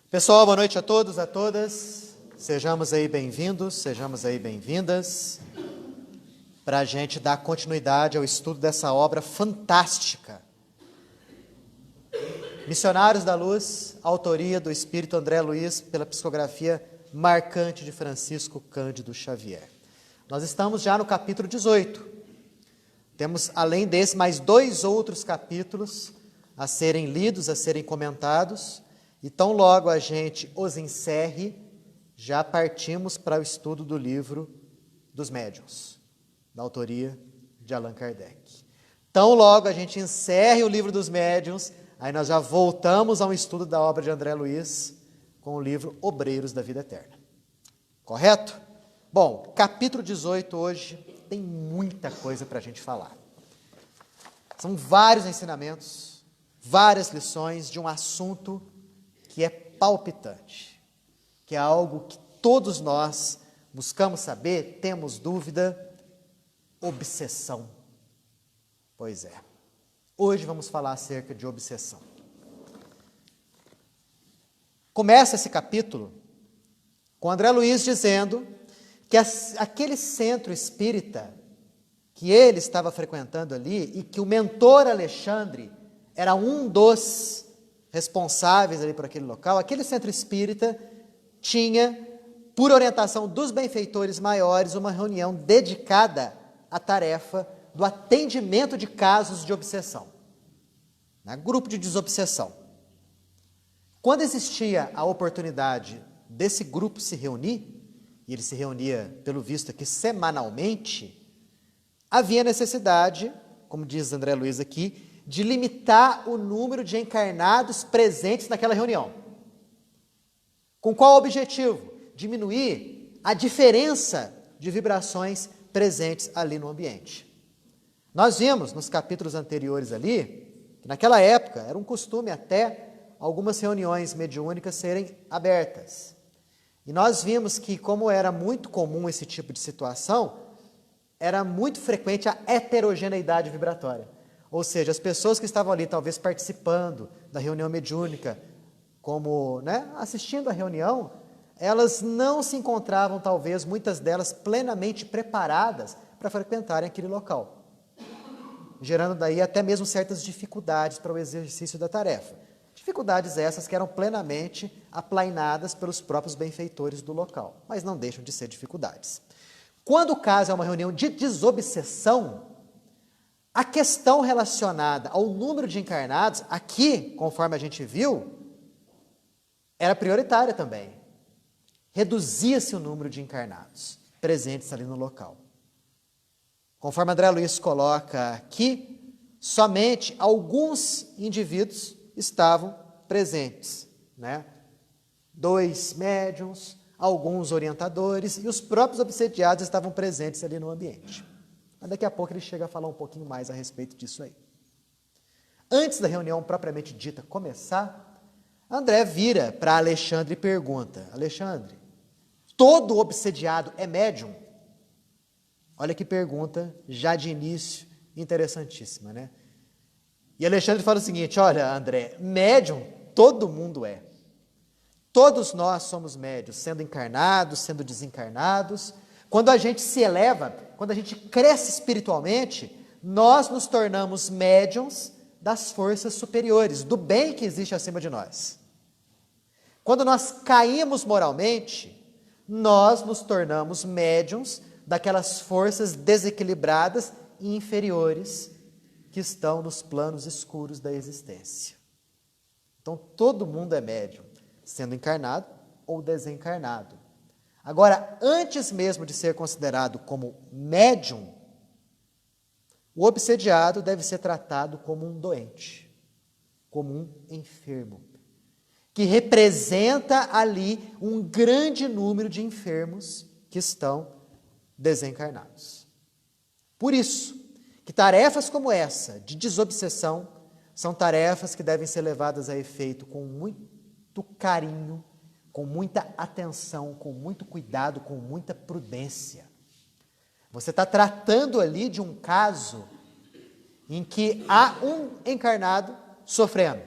Pessoal, boa noite a todos, a todas. Sejamos aí bem-vindos, sejamos aí bem-vindas para a gente dar continuidade ao estudo dessa obra fantástica. Missionários da Luz, autoria do Espírito André Luiz, pela psicografia marcante de Francisco Cândido Xavier. Nós estamos já no capítulo 18. Temos, além desse, mais 2 outros capítulos a serem lidos, a serem comentados. E tão logo a gente os encerre, já partimos para o estudo do livro dos Médiuns, da autoria de Allan Kardec. Tão logo a gente encerre o livro dos Médiuns, aí nós já voltamos ao estudo da obra de André Luiz, com o livro Obreiros da Vida Eterna. Correto? Bom, capítulo 18 hoje tem muita coisa para a gente falar. São vários ensinamentos, várias lições de um assunto que é palpitante, que é algo que todos nós buscamos saber, temos dúvida, obsessão. Pois é, hoje vamos falar acerca de obsessão. Começa esse capítulo com André Luiz dizendo que aquele centro espírita que ele estava frequentando ali e que o mentor Alexandre era um dos responsáveis ali por aquele local, aquele centro espírita tinha, por orientação dos benfeitores maiores, uma reunião dedicada à tarefa do atendimento de casos de obsessão, né? Grupo de desobsessão. Quando existia a oportunidade desse grupo se reunir, e ele se reunia, pelo visto aqui, semanalmente, havia necessidade, como diz André Luiz aqui, de limitar o número de encarnados presentes naquela reunião. Com qual objetivo? Diminuir a diferença de vibrações presentes ali no ambiente. Nós vimos nos capítulos anteriores ali, que naquela época era um costume até algumas reuniões mediúnicas serem abertas. E nós vimos que, como era muito comum esse tipo de situação, era muito frequente a heterogeneidade vibratória. Ou seja, as pessoas que estavam ali, talvez participando da reunião mediúnica, como, assistindo à reunião, elas não se encontravam, talvez, muitas delas plenamente preparadas para frequentarem aquele local, gerando daí até mesmo certas dificuldades para o exercício da tarefa. Dificuldades essas que eram plenamente aplainadas pelos próprios benfeitores do local, mas não deixam de ser dificuldades. Quando o caso é uma reunião de desobsessão, a questão relacionada ao número de encarnados, aqui, conforme a gente viu, era prioritária também. Reduzia-se o número de encarnados presentes ali no local. Conforme André Luiz coloca aqui, somente alguns indivíduos estavam presentes, 2 médiuns, alguns orientadores e os próprios obsediados estavam presentes ali no ambiente. Mas daqui a pouco ele chega a falar um pouquinho mais a respeito disso aí. Antes da reunião propriamente dita começar, André vira para Alexandre e pergunta: Alexandre, todo obsediado é médium? Olha que pergunta, já de início, interessantíssima, né? E Alexandre fala o seguinte: olha, André, médium todo mundo é. Todos nós somos médios, sendo encarnados, sendo desencarnados. Quando a gente se eleva, quando a gente cresce espiritualmente, nós nos tornamos médiuns das forças superiores, do bem que existe acima de nós. Quando nós caímos moralmente, nós nos tornamos médiuns daquelas forças desequilibradas e inferiores que estão nos planos escuros da existência. Então, todo mundo é médium, sendo encarnado ou desencarnado. Agora, antes mesmo de ser considerado como médium, o obsediado deve ser tratado como um doente, como um enfermo, que representa ali um grande número de enfermos que estão desencarnados. Por isso, que tarefas como essa, de desobsessão, são tarefas que devem ser levadas a efeito com muito carinho, com muita atenção, com muito cuidado, com muita prudência. Você está tratando ali de um caso em que há um encarnado sofrendo.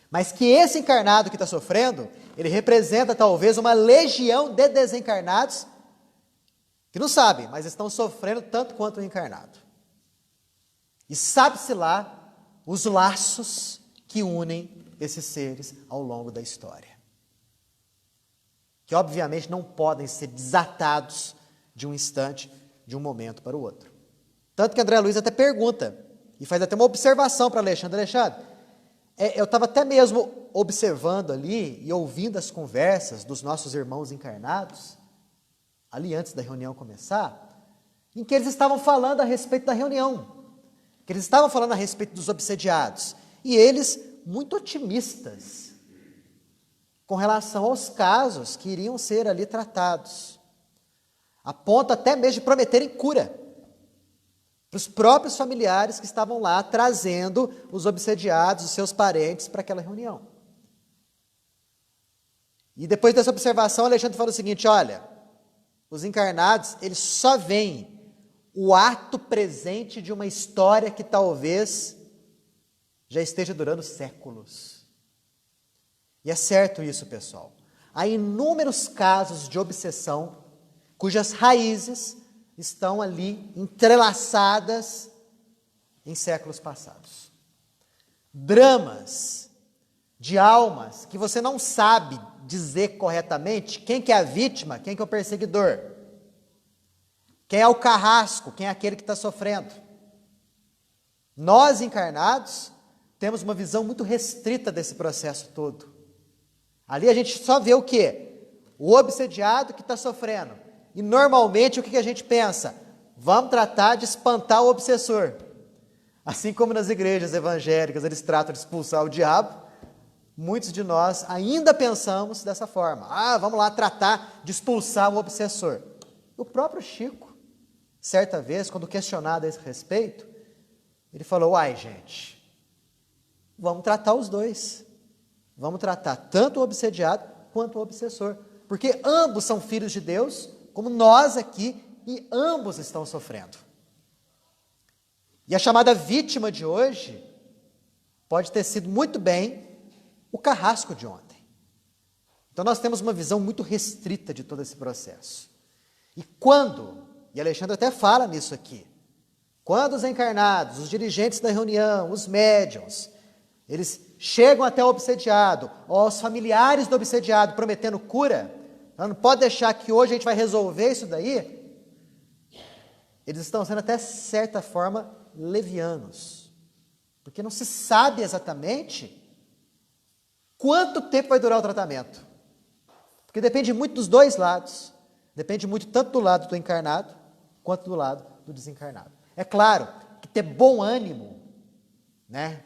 Mas que esse encarnado que está sofrendo, ele representa talvez uma legião de desencarnados que não sabem, mas estão sofrendo tanto quanto o encarnado. E sabe-se lá os laços que unem esses seres ao longo da história, que obviamente não podem ser desatados de um instante, de um momento para o outro. Tanto que André Luiz até pergunta, e faz até uma observação para Alexandre. Alexandre, eu estava até mesmo observando ali e ouvindo as conversas dos nossos irmãos encarnados, ali antes da reunião começar, em que eles estavam falando a respeito da reunião, que eles estavam falando a respeito dos obsediados, e eles muito otimistas com relação aos casos que iriam ser ali tratados, a ponto até mesmo de prometerem cura para os próprios familiares que estavam lá trazendo os obsediados, os seus parentes, para aquela reunião. E depois dessa observação, Alexandre fala o seguinte: olha, os encarnados, eles só veem o ato presente de uma história que talvez já esteja durando séculos. E é certo isso, pessoal. Há inúmeros casos de obsessão cujas raízes estão ali entrelaçadas em séculos passados. Dramas de almas que você não sabe dizer corretamente quem que é a vítima, quem que é o perseguidor, quem é o carrasco, quem é aquele que está sofrendo. Nós, encarnados, temos uma visão muito restrita desse processo todo. Ali a gente só vê o quê? O obsediado que está sofrendo. E normalmente o que a gente pensa? Vamos tratar de espantar o obsessor. Assim como nas igrejas evangélicas eles tratam de expulsar o diabo, muitos de nós ainda pensamos dessa forma. Vamos lá tratar de expulsar o obsessor. O próprio Chico, certa vez, quando questionado a esse respeito, ele falou: gente, vamos tratar os dois. Vamos tratar tanto o obsediado quanto o obsessor. Porque ambos são filhos de Deus, como nós aqui, e ambos estão sofrendo. E a chamada vítima de hoje pode ter sido muito bem o carrasco de ontem. Então nós temos uma visão muito restrita de todo esse processo. E e Alexandre até fala nisso aqui, quando os encarnados, os dirigentes da reunião, os médiuns, eles chegam até o obsediado, ou aos familiares do obsediado prometendo cura, não pode deixar que hoje a gente vai resolver isso daí. Eles estão sendo até certa forma levianos, porque não se sabe exatamente quanto tempo vai durar o tratamento, porque depende muito dos dois lados, depende muito tanto do lado do encarnado, quanto do lado do desencarnado. É claro que ter bom ânimo, né,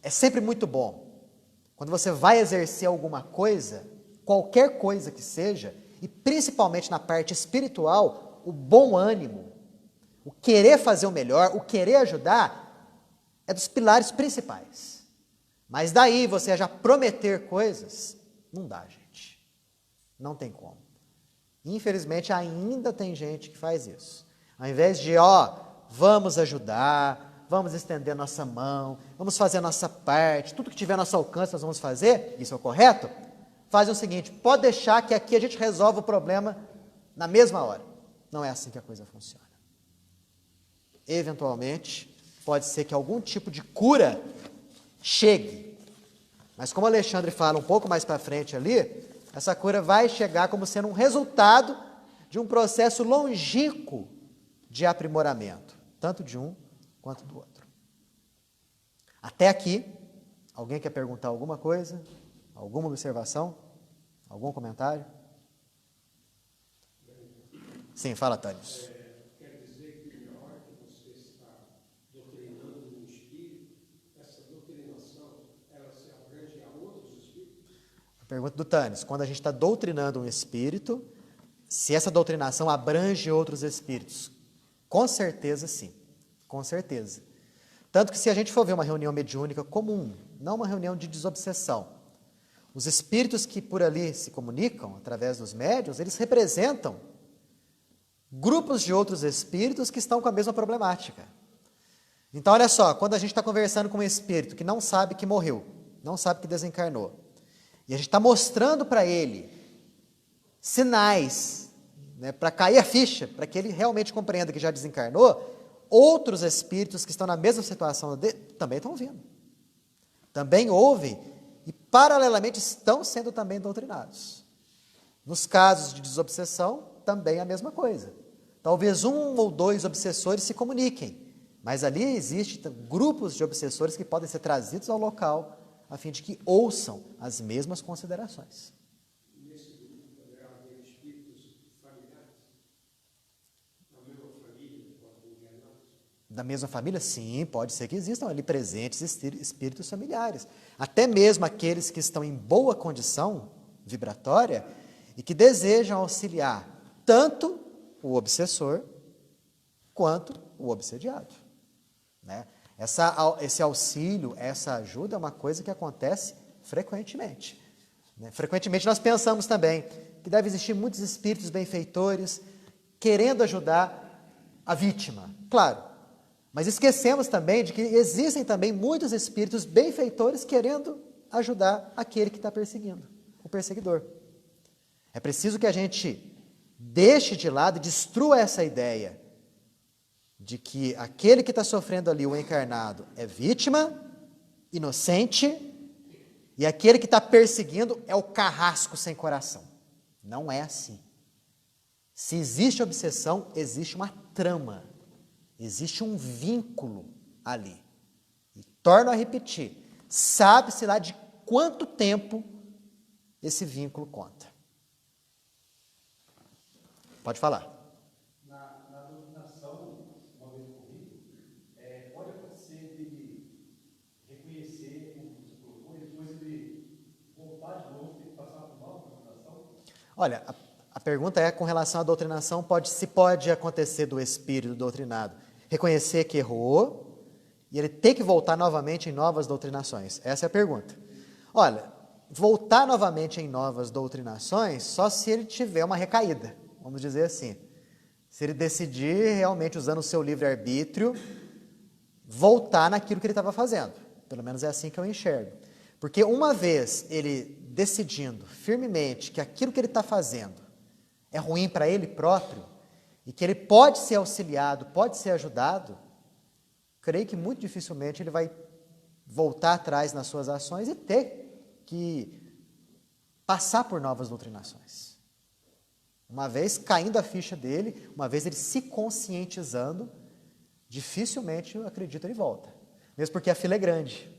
é sempre muito bom. Quando você vai exercer alguma coisa, qualquer coisa que seja, e principalmente na parte espiritual, o bom ânimo, o querer fazer o melhor, o querer ajudar, é dos pilares principais. Mas daí você já prometer coisas, não dá, gente. Não tem como. Infelizmente ainda tem gente que faz isso. Ao invés de, vamos ajudar, vamos estender nossa mão, vamos fazer a nossa parte, tudo que tiver ao nosso alcance nós vamos fazer, isso é o correto? Fazem o seguinte: pode deixar que aqui a gente resolve o problema na mesma hora. Não é assim que a coisa funciona. Eventualmente, pode ser que algum tipo de cura chegue. Mas como Alexandre fala um pouco mais para frente ali, essa cura vai chegar como sendo um resultado de um processo longínquo de aprimoramento, tanto de um quanto do outro. Até aqui, alguém quer perguntar alguma coisa? Alguma observação? Algum comentário? Sim, fala, Tânis. Quer dizer que na hora que você está doutrinando um espírito, essa doutrinação, ela se abrange a outros espíritos? A pergunta do Tânis: quando a gente está doutrinando um espírito, se essa doutrinação abrange outros espíritos? Com certeza sim, com certeza. Tanto que se a gente for ver uma reunião mediúnica comum, não uma reunião de desobsessão, os espíritos que por ali se comunicam, através dos médiuns, eles representam grupos de outros espíritos que estão com a mesma problemática. Então, olha só, quando a gente está conversando com um espírito que não sabe que morreu, não sabe que desencarnou. E a gente está mostrando para ele sinais, né, para cair a ficha, para que ele realmente compreenda que já desencarnou. Outros espíritos que estão na mesma situação dele também estão vindo. Também ouvem e, paralelamente, estão sendo também doutrinados. Nos casos de desobsessão, também a mesma coisa. Talvez um ou dois obsessores se comuniquem, mas ali existem grupos de obsessores que podem ser trazidos ao local a fim de que ouçam as mesmas considerações. Nesse grupo poderá haver espíritos familiares? Na mesma família, podem enganar? Da mesma família? Sim, pode ser que existam ali presentes espíritos familiares. Até mesmo aqueles que estão em boa condição vibratória e que desejam auxiliar tanto o obsessor quanto o obsediado. Né? Esse auxílio, essa ajuda é uma coisa que acontece frequentemente. Né? Frequentemente nós pensamos também que deve existir muitos espíritos benfeitores querendo ajudar a vítima. Claro, mas esquecemos também de que existem também muitos espíritos benfeitores querendo ajudar aquele que está perseguindo, o perseguidor. É preciso que a gente deixe de lado e destrua essa ideia de que aquele que está sofrendo ali, o encarnado, é vítima, inocente, e aquele que está perseguindo é o carrasco sem coração. Não é assim. Se existe obsessão, existe uma trama, existe um vínculo ali. E torno a repetir, sabe-se lá de quanto tempo esse vínculo conta. Pode falar. Na doutrinação, uma vez ocorrido, pode acontecer de reconhecer, como você colocou, e depois ele voltar de novo, ter que passar por nova doutrinação? Olha, a pergunta é com relação à doutrinação, se pode acontecer do espírito doutrinado reconhecer que errou e ele ter que voltar novamente em novas doutrinações. Essa é a pergunta. Olha, voltar novamente em novas doutrinações só se ele tiver uma recaída. Vamos dizer assim, se ele decidir realmente, usando o seu livre-arbítrio, voltar naquilo que ele estava fazendo. Pelo menos é assim que eu enxergo. Porque uma vez ele decidindo firmemente que aquilo que ele está fazendo é ruim para ele próprio, e que ele pode ser auxiliado, pode ser ajudado, creio que muito dificilmente ele vai voltar atrás nas suas ações e ter que passar por novas doutrinações. Uma vez caindo a ficha dele, uma vez ele se conscientizando, dificilmente, eu acredito, ele volta. Mesmo porque a fila é grande.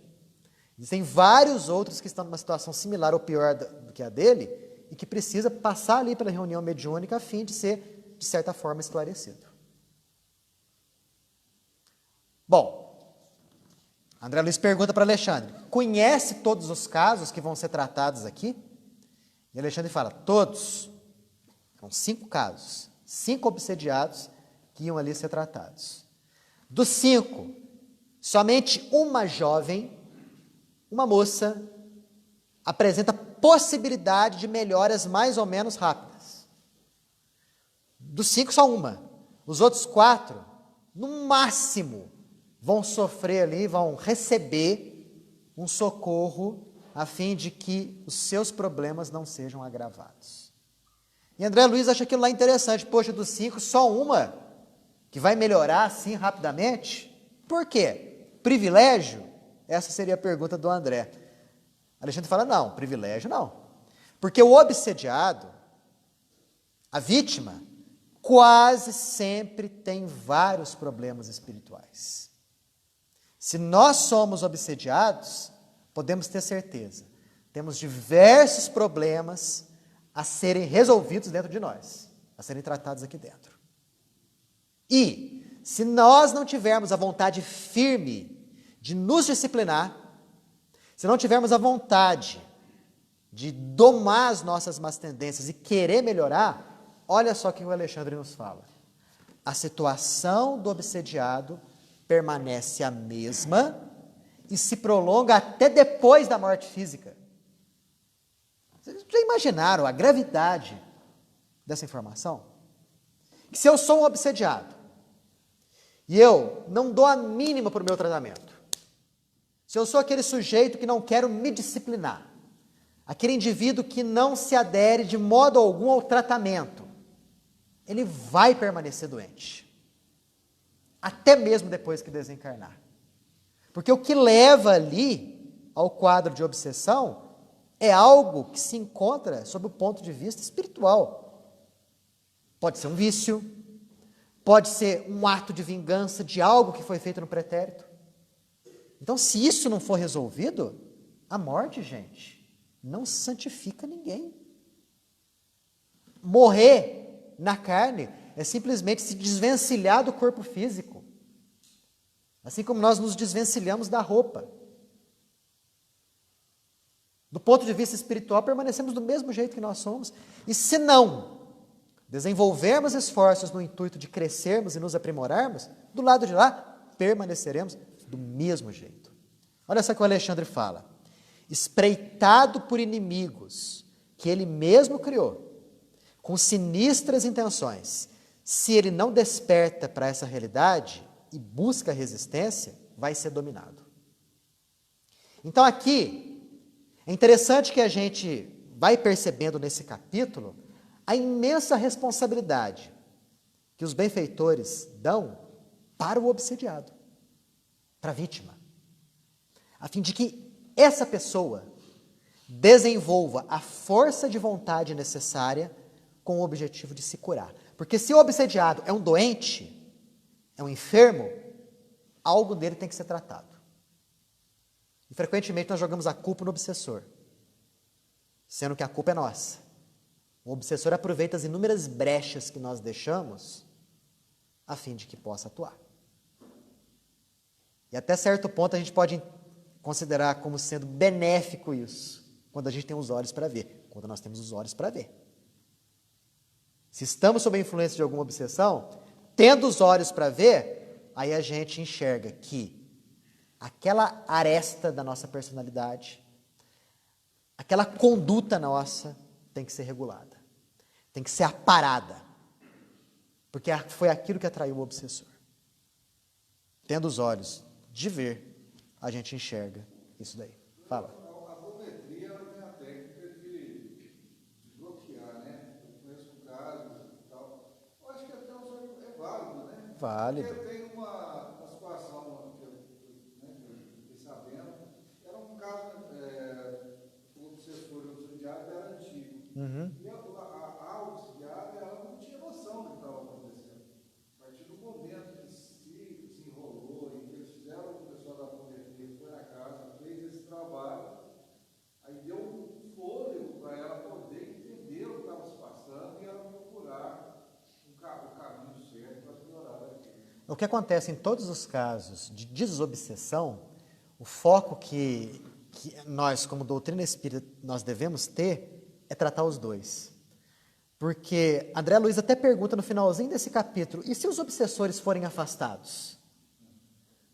Existem vários outros que estão numa situação similar ou pior do que a dele e que precisa passar ali pela reunião mediúnica a fim de ser, de certa forma, esclarecido. Bom, André Luiz pergunta para Alexandre, conhece todos os casos que vão ser tratados aqui? E Alexandre fala, todos. São 5 casos, 5 obsediados que iam ali ser tratados. Dos 5, somente uma jovem, uma moça, apresenta possibilidade de melhoras mais ou menos rápidas. Dos 5, só uma. Os outros 4, no máximo, vão sofrer ali, vão receber um socorro a fim de que os seus problemas não sejam agravados. E André Luiz acha aquilo lá interessante. Poxa, dos 5, só uma que vai melhorar assim rapidamente? Por quê? Privilégio? Essa seria a pergunta do André. Alexandre fala, não, privilégio não. Porque o obsediado, a vítima, quase sempre tem vários problemas espirituais. Se nós somos obsediados, podemos ter certeza, temos diversos problemas a serem resolvidos dentro de nós, a serem tratados aqui dentro. E, se nós não tivermos a vontade firme de nos disciplinar, se não tivermos a vontade de domar as nossas más tendências e querer melhorar, olha só o que o Alexandre nos fala. A situação do obsediado permanece a mesma e se prolonga até depois da morte física. Vocês já imaginaram a gravidade dessa informação? Que se eu sou um obsediado e eu não dou a mínima para o meu tratamento, se eu sou aquele sujeito que não quero me disciplinar, aquele indivíduo que não se adere de modo algum ao tratamento, ele vai permanecer doente, até mesmo depois que desencarnar. Porque o que leva ali ao quadro de obsessão é algo que se encontra sob o ponto de vista espiritual. Pode ser um vício, pode ser um ato de vingança de algo que foi feito no pretérito. Então, se isso não for resolvido, a morte, gente, não santifica ninguém. Morrer na carne é simplesmente se desvencilhar do corpo físico. Assim como nós nos desvencilhamos da roupa. Do ponto de vista espiritual, permanecemos do mesmo jeito que nós somos. E se não desenvolvermos esforços no intuito de crescermos e nos aprimorarmos, do lado de lá, permaneceremos do mesmo jeito. Olha só o que o Alexandre fala. Espreitado por inimigos que ele mesmo criou, com sinistras intenções, se ele não desperta para essa realidade e busca resistência, vai ser dominado. Então aqui, é interessante que a gente vai percebendo nesse capítulo a imensa responsabilidade que os benfeitores dão para o obsediado, para a vítima, a fim de que essa pessoa desenvolva a força de vontade necessária com o objetivo de se curar. Porque se o obsediado é um doente, é um enfermo, algo dele tem que ser tratado. E frequentemente nós jogamos a culpa no obsessor, sendo que a culpa é nossa. O obsessor aproveita as inúmeras brechas que nós deixamos a fim de que possa atuar. E até certo ponto a gente pode considerar como sendo benéfico isso, quando a gente tem os olhos para ver, quando nós temos os olhos para ver. Se estamos sob a influência de alguma obsessão, tendo os olhos para ver, aí a gente enxerga que aquela aresta da nossa personalidade, aquela conduta nossa tem que ser regulada, tem que ser aparada, porque foi aquilo que atraiu o obsessor. Tendo os olhos de ver, a gente enxerga isso daí. Fala. A apometria ela tem a técnica de bloquear, né? Eu conheço casos e tal. Eu acho que até é válido, né? Válido. Porque tem uma situação que eu fiquei sabendo, era um caso, o obsessor e o obsidiado era antigo. Uhum. E a obsidiada, ela não tinha noção do que estava acontecendo. A partir do momento que se enrolou e que eles fizeram o pessoal da apometria, foi na casa, fez esse trabalho, aí deu um fôlego para ela poder entender o que estava se passando e ela procurar o caminho certo para melhorar aquilo. O que acontece em todos os casos de desobsessão, o foco que nós, como doutrina espírita, nós devemos ter é tratar os dois. Porque André Luiz até pergunta no finalzinho desse capítulo, e se os obsessores forem afastados?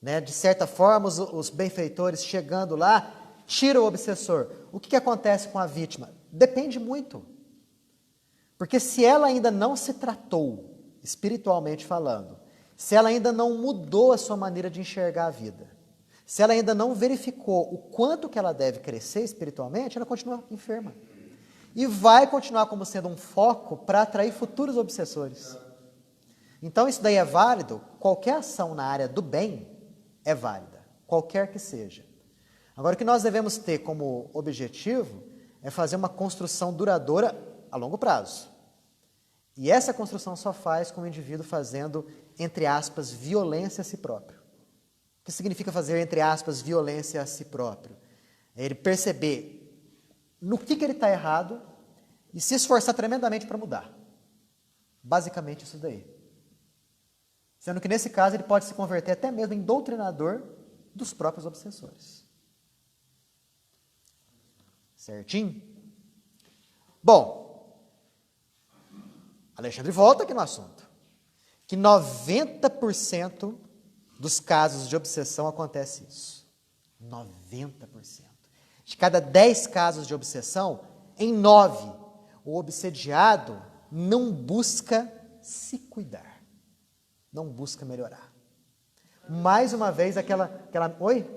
Né? De certa forma, os benfeitores chegando lá, tiram o obsessor. O que acontece com a vítima? Depende muito. Porque se ela ainda não se tratou, espiritualmente falando, se ela ainda não mudou a sua maneira de enxergar a vida, se ela ainda não verificou o quanto que ela deve crescer espiritualmente, ela continua enferma. E vai continuar como sendo um foco para atrair futuros obsessores. Então isso daí é válido, qualquer ação na área do bem é válida, qualquer que seja. Agora o que nós devemos ter como objetivo é fazer uma construção duradoura a longo prazo. E essa construção só faz com o indivíduo fazendo, entre aspas, violência a si próprio. O que significa fazer, entre aspas, violência a si próprio? É ele perceber no que ele está errado e se esforçar tremendamente para mudar. Basicamente isso daí. Sendo que nesse caso ele pode se converter até mesmo em doutrinador dos próprios obsessores. Certinho? Bom, Alexandre volta aqui no assunto. Que 90% dos casos de obsessão acontece isso. 90%. De cada 10 casos de obsessão, em 9, o obsediado não busca se cuidar. Não busca melhorar. Mais uma vez, aquela... Oi?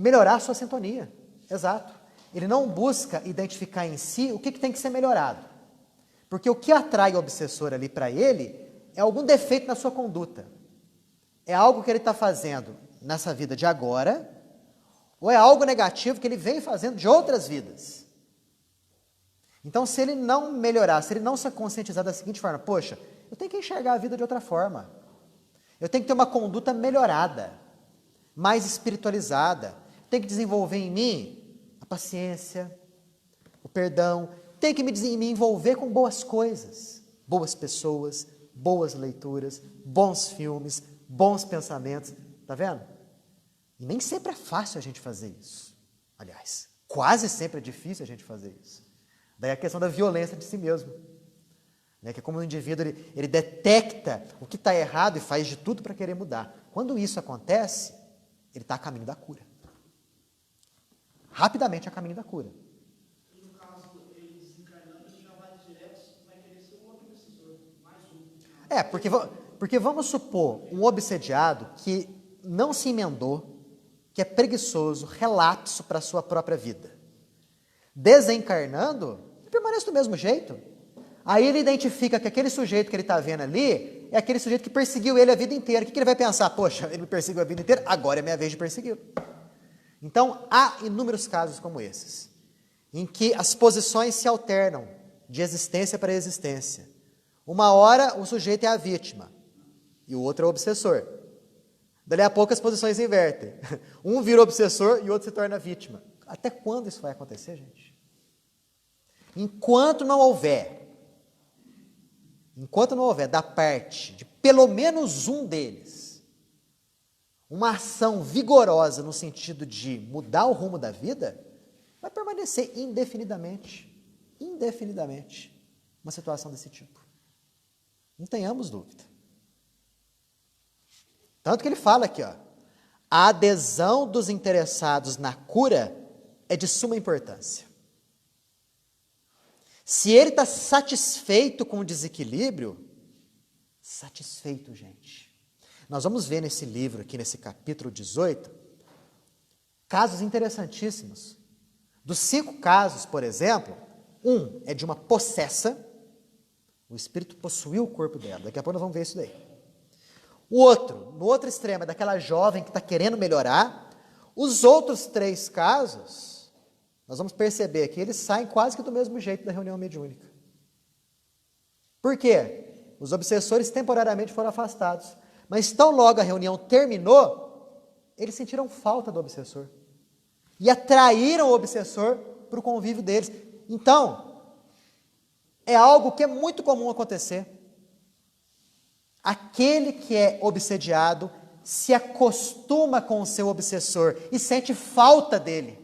melhorar a sua sintonia. Exato. Ele não busca identificar em si o que tem que ser melhorado. Porque o que atrai o obsessor ali para ele é algum defeito na sua conduta. É algo que ele está fazendo nessa vida de agora, ou é algo negativo que ele vem fazendo de outras vidas. Então, se ele não melhorar, se ele não se conscientizar da seguinte forma, poxa, eu tenho que enxergar a vida de outra forma. Eu tenho que ter uma conduta melhorada, mais espiritualizada. Tenho que desenvolver em mim a paciência, o perdão. Tenho que me envolver com boas coisas, boas pessoas, boas leituras, bons filmes, bons pensamentos. Tá vendo? E nem sempre é fácil a gente fazer isso. Aliás, quase sempre é difícil a gente fazer isso. Daí a questão da violência de si mesmo. Né? Que é como o indivíduo, ele detecta o que está errado e faz de tudo para querer mudar. Quando isso acontece, ele está a caminho da cura. Rapidamente a caminho da cura. E no caso, ele desencarnando, ele já vai direto, vai querer ser um outro obsessor, mais um. Porque vamos supor um obsediado que não se emendou, que é preguiçoso, relapso para a sua própria vida. Desencarnando, ele permanece do mesmo jeito. Aí ele identifica que aquele sujeito que ele está vendo ali é aquele sujeito que perseguiu ele a vida inteira. O que ele vai pensar? Poxa, ele me perseguiu a vida inteira, agora é minha vez de persegui-lo. Então, há inúmeros casos como esses, em que as posições se alternam de existência para existência. Uma hora o sujeito é a vítima e o outro é o obsessor. Dali a pouco as posições se invertem. Um vira obsessor e o outro se torna vítima. Até quando isso vai acontecer, gente? Enquanto não houver da parte de pelo menos um deles uma ação vigorosa no sentido de mudar o rumo da vida, vai permanecer indefinidamente uma situação desse tipo. Não tenhamos dúvida. Tanto que ele fala aqui, ó, a adesão dos interessados na cura é de suma importância. Se ele está satisfeito com o desequilíbrio, satisfeito, gente. Nós vamos ver nesse livro aqui, nesse capítulo 18, casos interessantíssimos. Dos 5 casos, por exemplo, um é de uma possessa, o espírito possuiu o corpo dela, daqui a pouco nós vamos ver isso daí. O outro, no outro extremo, é daquela jovem que está querendo melhorar. Os outros 3 casos, nós vamos perceber que eles saem quase que do mesmo jeito da reunião mediúnica. Por quê? Os obsessores temporariamente foram afastados. Mas tão logo a reunião terminou, eles sentiram falta do obsessor. E atraíram o obsessor para o convívio deles. Então, é algo que é muito comum acontecer. Aquele que é obsediado se acostuma com o seu obsessor e sente falta dele.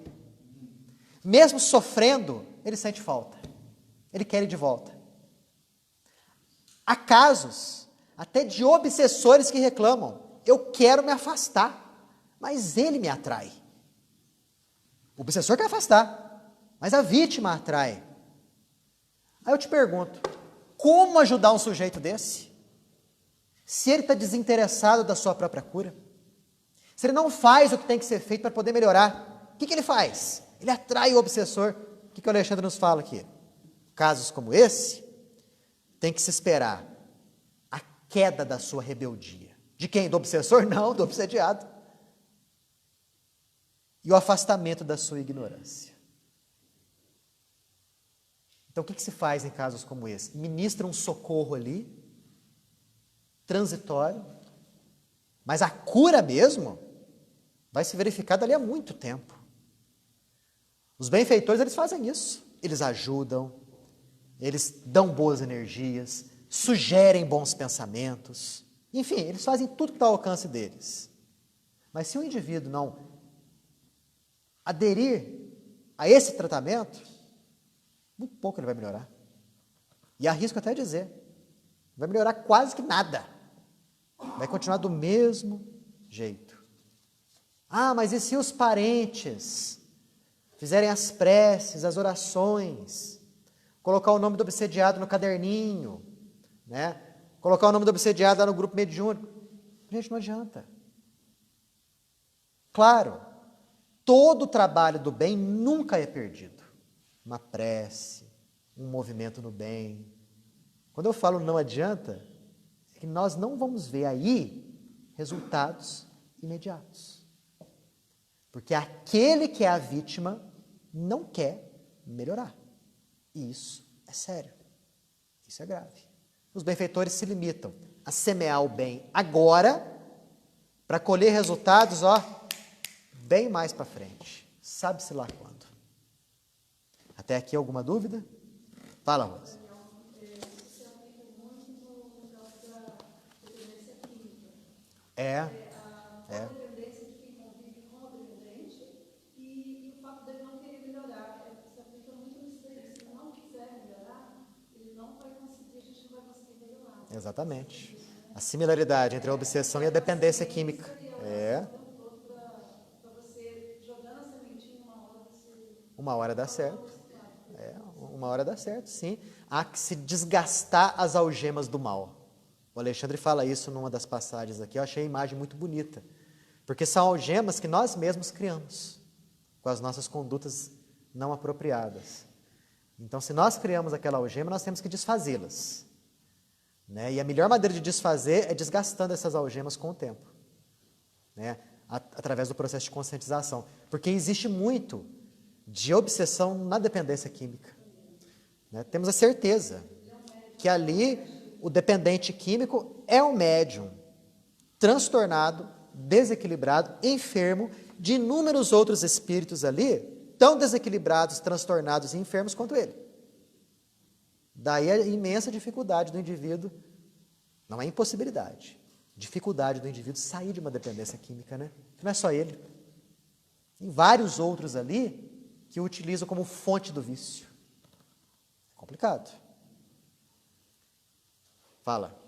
Mesmo sofrendo, ele sente falta. Ele quer ir de volta. Há casos até de obsessores que reclamam, eu quero me afastar, mas ele me atrai. O obsessor quer afastar, mas a vítima atrai. Aí eu te pergunto, como ajudar um sujeito desse? Se ele está desinteressado da sua própria cura, se ele não faz o que tem que ser feito para poder melhorar, o que ele faz? Ele atrai o obsessor. O que o Alexandre nos fala aqui? Casos como esse, tem que se esperar a queda da sua rebeldia. De quem? Do obsessor? Não, do obsediado. E o afastamento da sua ignorância. Então, o que se faz em casos como esse? Ministra um socorro ali, transitório, mas a cura mesmo vai se verificar dali a muito tempo. Os benfeitores, eles fazem isso. Eles ajudam, eles dão boas energias, sugerem bons pensamentos. Enfim, eles fazem tudo que está ao alcance deles. Mas se o indivíduo não aderir a esse tratamento, muito pouco ele vai melhorar. E arrisco até dizer, vai melhorar quase que nada. Vai continuar do mesmo jeito. Ah, mas e se os parentes fizerem as preces, as orações, colocar o nome do obsediado no caderninho, né? Colocar o nome do obsediado lá no grupo mediúnico? Gente, não adianta. Claro, todo o trabalho do bem nunca é perdido. Uma prece, um movimento no bem. Quando eu falo não adianta, é que nós não vamos ver aí resultados imediatos. Porque aquele que é a vítima não quer melhorar. E isso é sério. Isso é grave. Os benfeitores se limitam a semear o bem agora para colher resultados, bem mais para frente. Sabe-se lá quando. Até aqui alguma dúvida? Fala, Rosa. É. A dependência de quem convive com o dependente e o fato dele não querer melhorar. Se aplica muito nisso daí. Se ele não quiser melhorar, ele não vai conseguir, a gente não vai conseguir melhorar. Exatamente. A similaridade entre a obsessão e a dependência química. Para você jogando a sementinha, uma hora dá certo. Uma hora dá certo, sim. Há que se desgastar as algemas do mal. O Alexandre fala isso numa das passagens aqui, eu achei a imagem muito bonita. Porque são algemas que nós mesmos criamos, com as nossas condutas não apropriadas. Então, se nós criamos aquela algema, nós temos que desfazê-las. Né? E a melhor maneira de desfazer é desgastando essas algemas com o tempo. Né? Através do processo de conscientização. Porque existe muito de obsessão na dependência química. Né? Temos a certeza que ali o dependente químico é um médium transtornado, desequilibrado, enfermo, de inúmeros outros espíritos ali, tão desequilibrados, transtornados e enfermos quanto ele. Daí a imensa dificuldade do indivíduo, não é impossibilidade, dificuldade do indivíduo sair de uma dependência química, né? Não é só ele. Tem vários outros ali que o utilizam como fonte do vício. É complicado. Fala.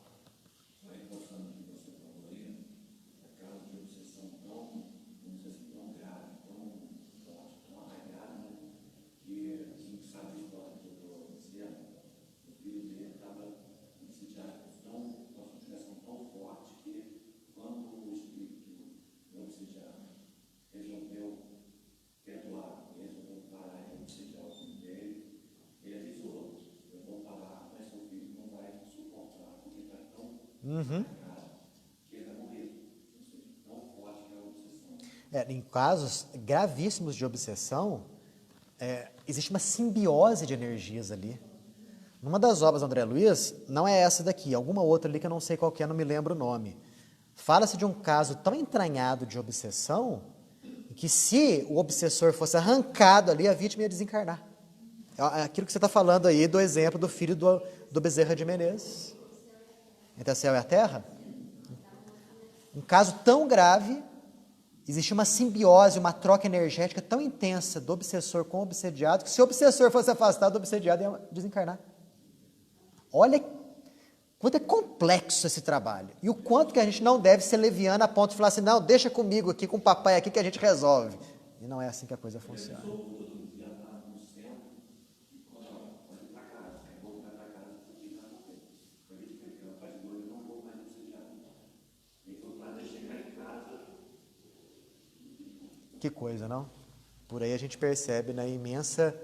Em casos gravíssimos de obsessão, existe uma simbiose de energias ali. Numa das obras do André Luiz, não é essa daqui, alguma outra ali que eu não sei qual que é, não me lembro o nome. Fala-se de um caso tão entranhado de obsessão, que se o obsessor fosse arrancado ali, a vítima ia desencarnar. É aquilo que você está falando aí do exemplo do filho do Bezerra de Menezes. Entre o céu e a terra. Um caso tão grave, existe uma simbiose, uma troca energética tão intensa do obsessor com o obsediado, que se o obsessor fosse afastado, o obsediado ia desencarnar. Olha quanto é complexo esse trabalho. E o quanto que a gente não deve ser leviano a ponto de falar assim, não, deixa comigo aqui, com o papai aqui que a gente resolve. E não é assim que a coisa funciona. Que coisa, não? Por aí a gente percebe, né, imensa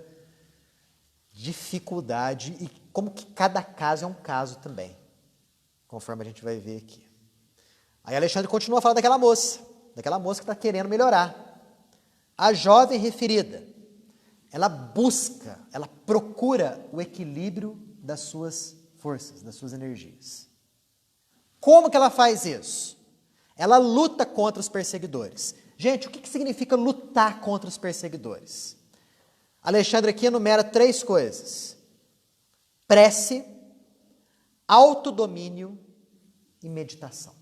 dificuldade e como que cada caso é um caso também, conforme a gente vai ver aqui. Aí Alexandre continua a falar daquela moça que está querendo melhorar. A jovem referida, ela busca, ela procura o equilíbrio das suas forças, das suas energias. Como que ela faz isso? Ela luta contra os perseguidores. Gente, o que significa lutar contra os perseguidores? Alexandre aqui enumera 3 coisas: prece, autodomínio e meditação.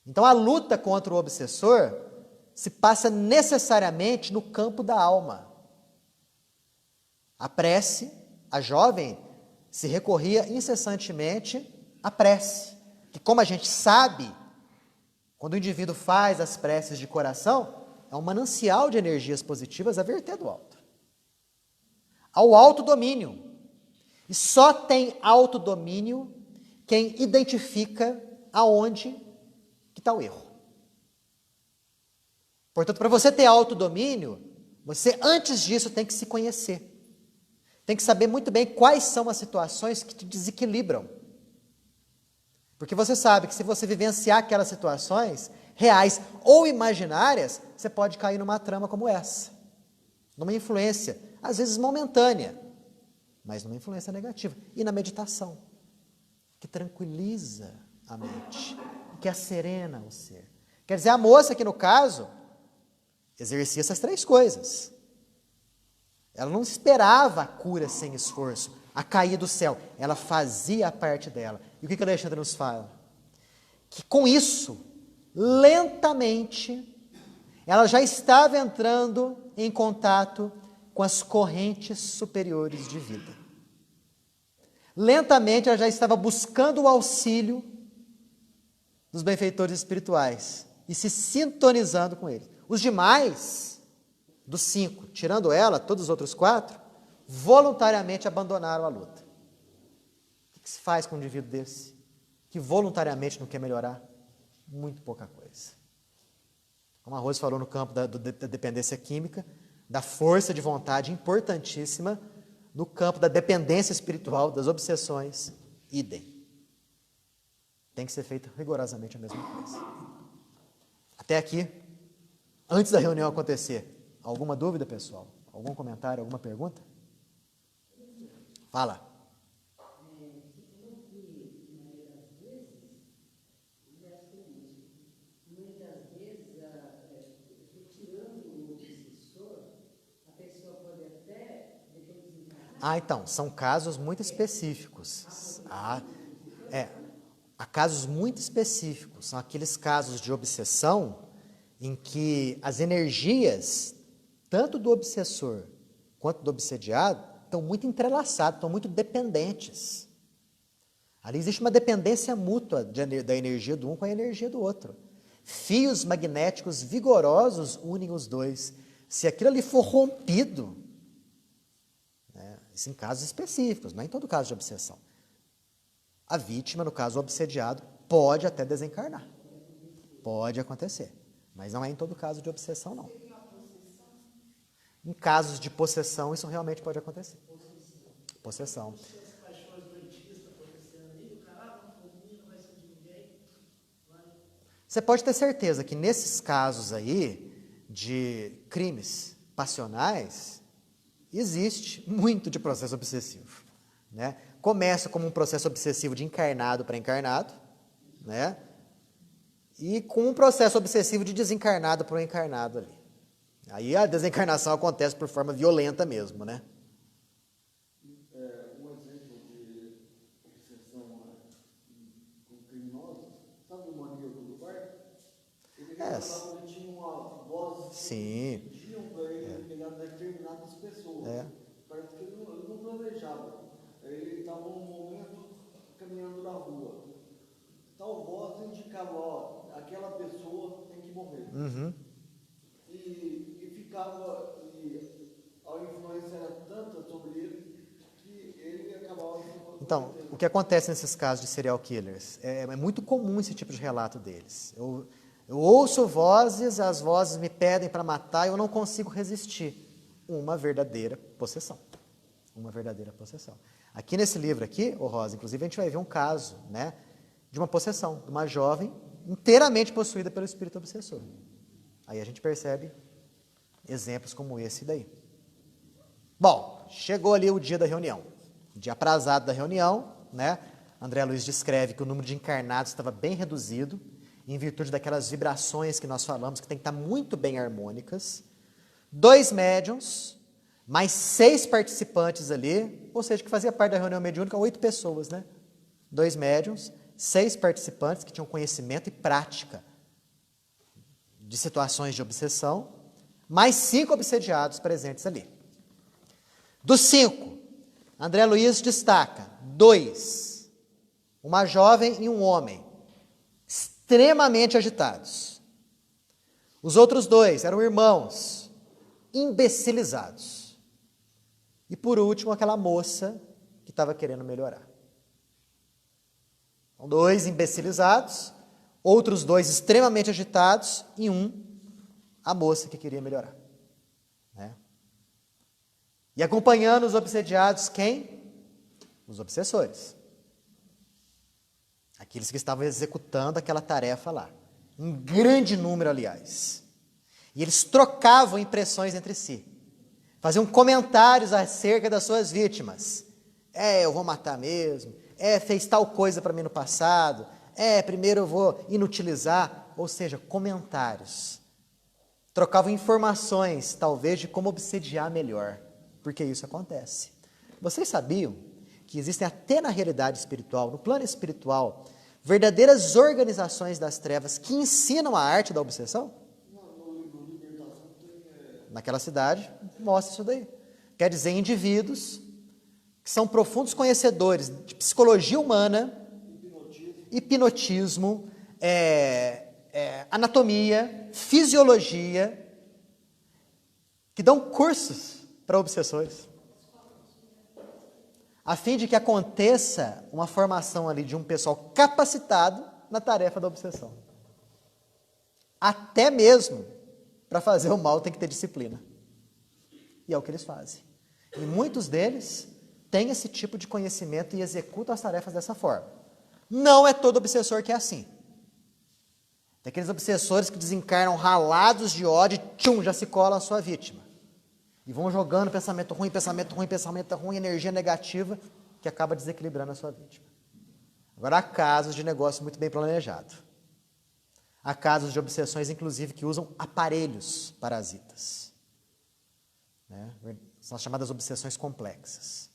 Então, a luta contra o obsessor se passa necessariamente no campo da alma. A prece, a jovem se recorria incessantemente à prece, que, como a gente sabe, quando o indivíduo faz as preces de coração, é um manancial de energias positivas a verter do alto. Ao autodomínio. E só tem autodomínio quem identifica aonde que está o erro. Portanto, para você ter autodomínio, você, antes disso, tem que se conhecer. Tem que saber muito bem quais são as situações que te desequilibram. Porque você sabe que se você vivenciar aquelas situações, reais ou imaginárias, você pode cair numa trama como essa. Numa influência, às vezes momentânea, mas numa influência negativa. E na meditação, que tranquiliza a mente, que asserena o ser. Quer dizer, a moça aqui no caso, exercia essas 3 coisas. Ela não esperava a cura sem esforço, a cair do céu. Ela fazia a parte dela. E o que Alexandre nos fala? Que com isso, lentamente, ela já estava entrando em contato com as correntes superiores de vida. Lentamente, ela já estava buscando o auxílio dos benfeitores espirituais e se sintonizando com eles. Os demais, dos 5, tirando ela, todos os outros 4, voluntariamente abandonaram a luta. O que se faz com um indivíduo desse? Que voluntariamente não quer melhorar? Muito pouca coisa. Como a Rose falou no campo da dependência química, da força de vontade importantíssima no campo da dependência espiritual, das obsessões, idem. Tem que ser feita rigorosamente a mesma coisa. Até aqui, antes da reunião acontecer, alguma dúvida, pessoal? Algum comentário, alguma pergunta? Fala. Então, são casos muito específicos. Há casos muito específicos. São aqueles casos de obsessão em que as energias, tanto do obsessor quanto do obsediado, estão muito entrelaçadas, estão muito dependentes. Ali existe uma dependência mútua da energia do um com a energia do outro. Fios magnéticos vigorosos unem os dois. Se aquilo ali for rompido, isso em casos específicos, não é em todo caso de obsessão, a vítima, no caso o obsediado, pode até desencarnar. Pode acontecer. Mas não é em todo caso de obsessão, não. Em casos de possessão, isso realmente pode acontecer. Possessão. Você pode ter certeza que nesses casos aí, de crimes passionais, existe muito de processo obsessivo, né? Começa como um processo obsessivo de encarnado para encarnado, né? E com um processo obsessivo de desencarnado para o encarnado ali. Aí a desencarnação acontece por forma violenta mesmo, né? Um exemplo de obsessão com criminosos, sabe o maníaco do bar? Ele relatava que tinha uma voz que pediam para ele pegar determinadas pessoas. Parece que ele não planejava. Ele estava num momento caminhando na rua. Tal voz indicava, aquela pessoa tem que morrer. Uhum. E ficava, a influência era tanta sobre ele, que ele acabava... Então, o que acontece nesses casos de serial killers? É muito comum esse tipo de relato deles. Eu ouço vozes, as vozes me pedem para matar e eu não consigo resistir. Uma verdadeira possessão. Uma verdadeira possessão. Aqui nesse livro aqui, Rosa, inclusive a gente vai ver um caso, né, de uma possessão, de uma jovem inteiramente possuída pelo espírito obsessor. Aí a gente percebe exemplos como esse daí. Bom, chegou ali o dia da reunião. O dia aprazado da reunião, né? André Luiz descreve que o número de encarnados estava bem reduzido, em virtude daquelas vibrações que nós falamos, que tem que estar muito bem harmônicas. 2 médiuns, mais 6 participantes ali, ou seja, que fazia parte da reunião mediúnica, 8 pessoas, né? 2 médiuns, 6 participantes que tinham conhecimento e prática de situações de obsessão, mais 5 obsediados presentes ali. Dos 5, André Luiz destaca 2, uma jovem e um homem, extremamente agitados. Os outros 2 eram irmãos, imbecilizados. E por último, aquela moça que estava querendo melhorar. Então, 2 imbecilizados, outros 2 extremamente agitados e um a moça que queria melhorar. Né? E acompanhando os obsediados, quem? Os obsessores. Aqueles que estavam executando aquela tarefa lá. Um grande número, aliás. E eles trocavam impressões entre si. Faziam comentários acerca das suas vítimas. Eu vou matar mesmo. Fez tal coisa para mim no passado. Primeiro eu vou inutilizar. Ou seja, comentários. Trocavam informações, talvez, de como obsediar melhor. Porque isso acontece. Vocês sabiam que existem até na realidade espiritual, no plano espiritual, verdadeiras organizações das trevas que ensinam a arte da obsessão? Naquela cidade, mostra isso daí. Quer dizer, indivíduos que são profundos conhecedores de psicologia humana, hipnotismo, anatomia, fisiologia, que dão cursos para obsessores, a fim de que aconteça uma formação ali de um pessoal capacitado na tarefa da obsessão. Até mesmo para fazer o mal tem que ter disciplina. E é o que eles fazem. E muitos deles têm esse tipo de conhecimento e executam as tarefas dessa forma. Não é todo obsessor que é assim. Tem aqueles obsessores que desencarnam ralados de ódio e já se colam a sua vítima. E vão jogando pensamento ruim, energia negativa, que acaba desequilibrando a sua vítima. Agora, há casos de negócio muito bem planejado. Há casos de obsessões, inclusive, que usam aparelhos parasitas. Né? São as chamadas obsessões complexas.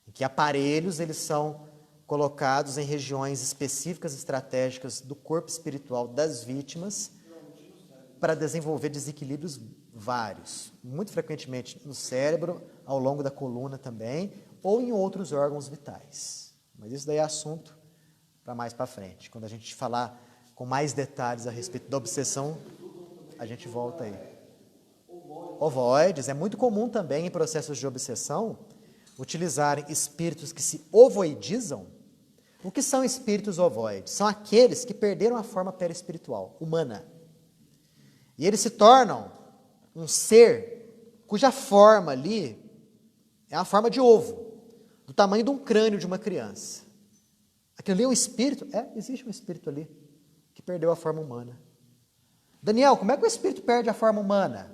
Em que aparelhos eles são colocados em regiões específicas, estratégicas do corpo espiritual das vítimas para desenvolver desequilíbrios vários, muito frequentemente no cérebro, ao longo da coluna também, ou em outros órgãos vitais. Mas isso daí é assunto para mais para frente. Quando a gente falar com mais detalhes a respeito da obsessão, a gente volta aí. Ovoides, é muito comum também em processos de obsessão utilizarem espíritos que se ovoidizam. O que são espíritos ovoides? São aqueles que perderam a forma perispiritual, humana. E eles se tornam um ser cuja forma ali é a forma de ovo, do tamanho de um crânio de uma criança. Aquilo ali é um espírito? Existe um espírito ali que perdeu a forma humana. Daniel, como é que o espírito perde a forma humana?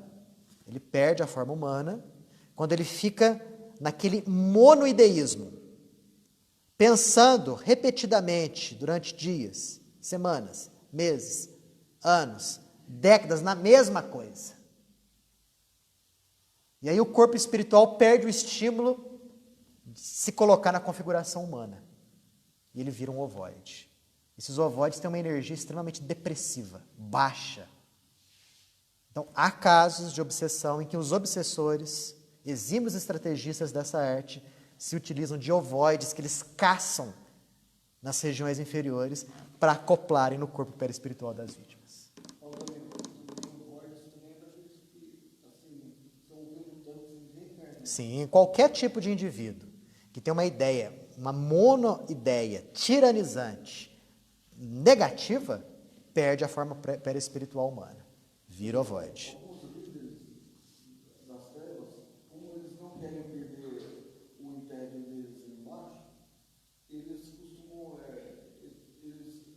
Ele perde a forma humana quando ele fica naquele monoideísmo, pensando repetidamente durante dias, semanas, meses, anos, décadas na mesma coisa. E aí o corpo espiritual perde o estímulo de se colocar na configuração humana. E ele vira um ovoide. Esses ovoides têm uma energia extremamente depressiva, baixa. Então, há casos de obsessão em que os obsessores, exímios estrategistas dessa arte, se utilizam de ovoides que eles caçam nas regiões inferiores para acoplarem no corpo perispiritual das vítimas. Sim, qualquer tipo de indivíduo que tem uma ideia, uma monoideia tiranizante, negativa, perde a forma perispiritual humana. Vira ovoide. Alguns líderes das trevas, como eles não querem perder o império deles embaixo, eles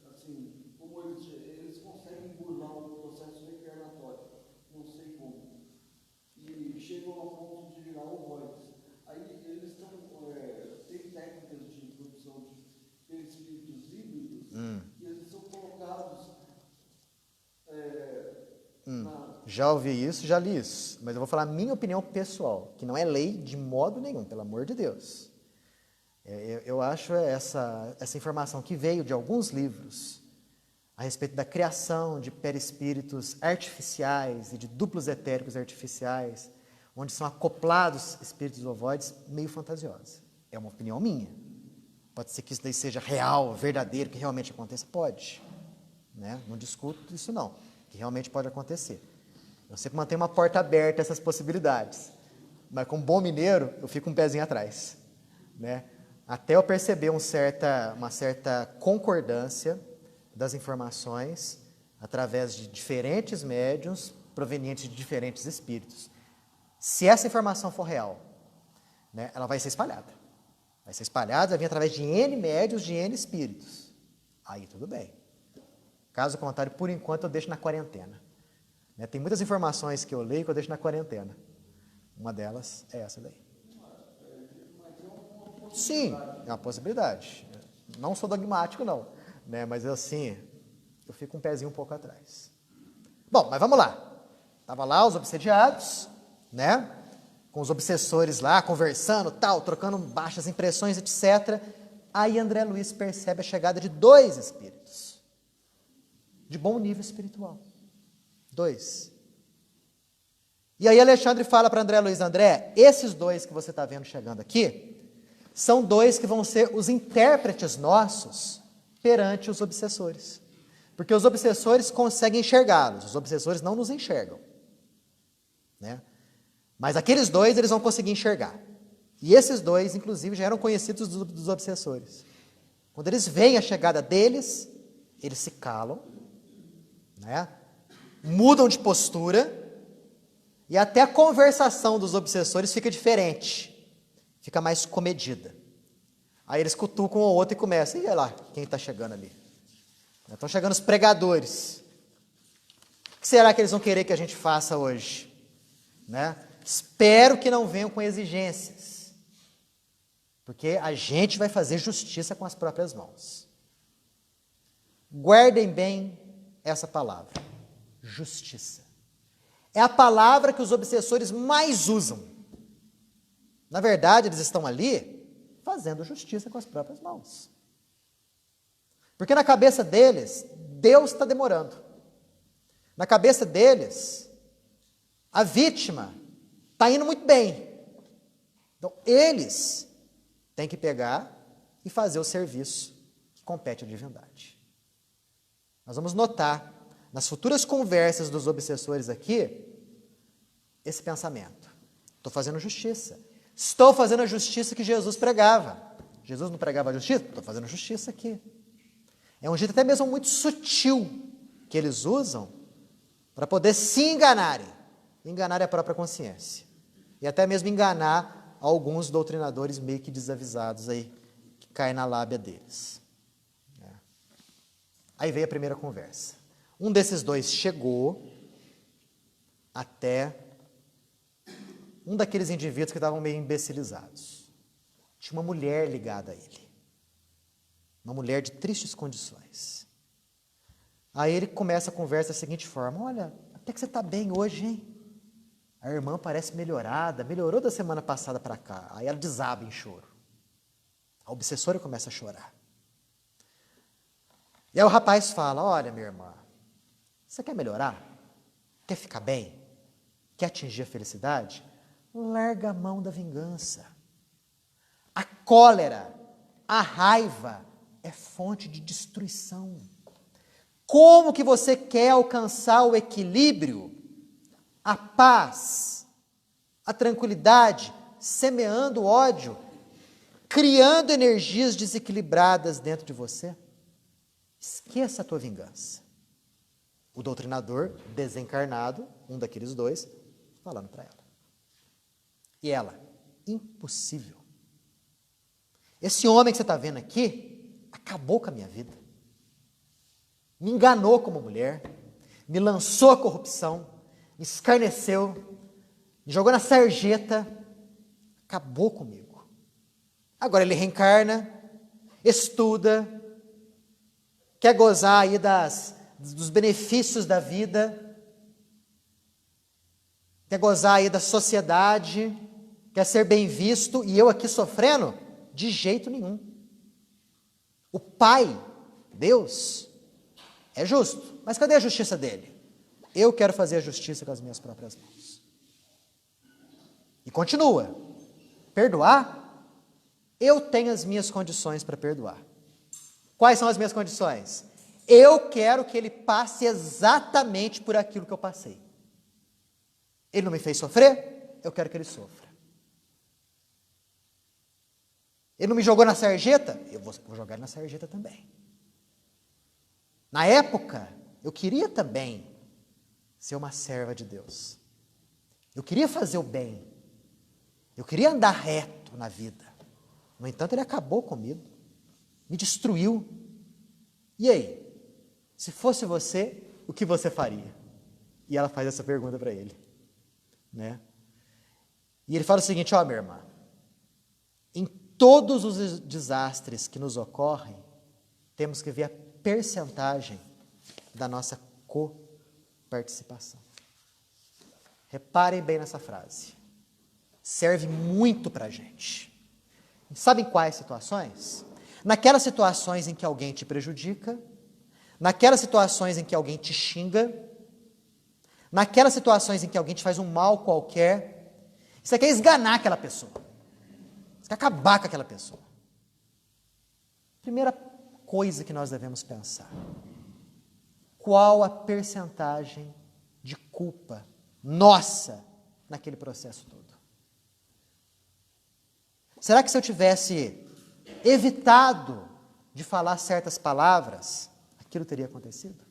costumam, como eles conseguem burlar o processo reencarnatório, não sei como, e chegam ao ponto de virar ovoides. Aí eles têm técnicas de introdução de espíritos híbridos, e eles são colocados Já ouvi isso, já li isso, mas eu vou falar a minha opinião pessoal, que não é lei de modo nenhum, pelo amor de Deus. Eu acho essa informação que veio de alguns livros a respeito da criação de perispíritos artificiais e de duplos etéricos artificiais, onde são acoplados espíritos ovoides, meio fantasiosa. É uma opinião minha. Pode ser que isso daí seja real, verdadeiro, que realmente aconteça? Pode. Né? Não discuto isso não, que realmente pode acontecer. Eu sempre mantenho uma porta aberta a essas possibilidades. Mas como bom mineiro, eu fico um pezinho atrás. Né? Até eu perceber uma certa concordância das informações através de diferentes médiuns provenientes de diferentes espíritos. Se essa informação for real, né, ela vai ser espalhada. Vai ser espalhada, vai vir através de N médios, de N espíritos. Aí tudo bem. Caso contrário, por enquanto eu deixo na quarentena. Né, tem muitas informações que eu leio que eu deixo na quarentena. Uma delas é essa daí. Sim, é uma possibilidade. Não sou dogmático, não. Né, mas assim, eu fico um pezinho um pouco atrás. Bom, mas vamos lá. Estava lá os obsediados, né? Com os obsessores lá, conversando, tal, trocando baixas impressões, etc. Aí André Luiz percebe a chegada de 2 espíritos. De bom nível espiritual. 2. E aí Alexandre fala para André Luiz, André, esses 2 que você está vendo chegando aqui, são 2 que vão ser os intérpretes nossos perante os obsessores. Porque os obsessores conseguem enxergá-los, os obsessores não nos enxergam. Né? Mas aqueles 2, eles vão conseguir enxergar. E esses 2, inclusive, já eram conhecidos dos obsessores. Quando eles veem a chegada deles, eles se calam, né? Mudam de postura, e até a conversação dos obsessores fica diferente, fica mais comedida. Aí eles cutucam um ou outro e começam, e olha lá, quem está chegando ali? Estão chegando os pregadores. O que será que eles vão querer que a gente faça hoje? Né? Espero que não venham com exigências, porque a gente vai fazer justiça com as próprias mãos. Guardem bem essa palavra, justiça. É a palavra que os obsessores mais usam. Na verdade, eles estão ali fazendo justiça com as próprias mãos. Porque na cabeça deles, Deus está demorando. Na cabeça deles, a vítima está indo muito bem. Então, eles têm que pegar e fazer o serviço que compete à divindade. Nós vamos notar, nas futuras conversas dos obsessores aqui, esse pensamento. Estou fazendo justiça. Estou fazendo a justiça que Jesus pregava. Jesus não pregava a justiça? Estou fazendo justiça aqui. É um jeito até mesmo muito sutil que eles usam para poder se enganarem. Enganar a própria consciência. E até mesmo enganar alguns doutrinadores meio que desavisados aí, que caem na lábia deles. Aí veio a primeira conversa. Um desses 2 chegou até um daqueles indivíduos que estavam meio imbecilizados. Tinha uma mulher ligada a ele. Uma mulher de tristes condições. Aí ele começa a conversa da seguinte forma, olha, até que você está bem hoje, hein? A irmã parece melhorada, melhorou da semana passada para cá. Aí ela desaba em choro. A obsessora começa a chorar. E aí o rapaz fala, olha minha irmã, você quer melhorar? Quer ficar bem? Quer atingir a felicidade? Larga a mão da vingança. A cólera, a raiva é fonte de destruição. Como que você quer alcançar o equilíbrio, a paz, a tranquilidade, semeando ódio, criando energias desequilibradas dentro de você? Esqueça a tua vingança. O doutrinador desencarnado, um daqueles 2, falando para ela. E ela, impossível. Esse homem que você está vendo aqui, acabou com a minha vida. Me enganou como mulher, me lançou a corrupção, me escarneceu, me jogou na sarjeta, acabou comigo. Agora ele reencarna, estuda, quer gozar aí dos benefícios da vida, quer gozar aí da sociedade, quer ser bem visto, e eu aqui sofrendo? De jeito nenhum. O Pai, Deus, é justo, mas cadê a justiça dele? Eu quero fazer a justiça com as minhas próprias mãos. E continua, perdoar? Eu tenho as minhas condições para perdoar. Quais são as minhas condições? Eu quero que ele passe exatamente por aquilo que eu passei. Ele não me fez sofrer? Eu quero que ele sofra. Ele não me jogou na sarjeta? Eu vou jogar ele na sarjeta também. Na época, eu queria também ser uma serva de Deus. Eu queria fazer o bem. Eu queria andar reto na vida. No entanto, ele acabou comigo. Me destruiu. E aí? Se fosse você, o que você faria? E ela faz essa pergunta para ele. Né? E ele fala o seguinte, ó, minha irmã, em todos os desastres que nos ocorrem, temos que ver a percentagem da nossa coparticipação. Reparem bem nessa frase. Serve muito para a gente. Sabem quais situações? Naquelas situações em que alguém te prejudica, naquelas situações em que alguém te xinga, naquelas situações em que alguém te faz um mal qualquer, você quer esganar aquela pessoa. Você quer acabar com aquela pessoa. Primeira coisa que nós devemos pensar. Qual a percentagem de culpa nossa naquele processo todo? Será que se eu tivesse evitado de falar certas palavras, aquilo teria acontecido?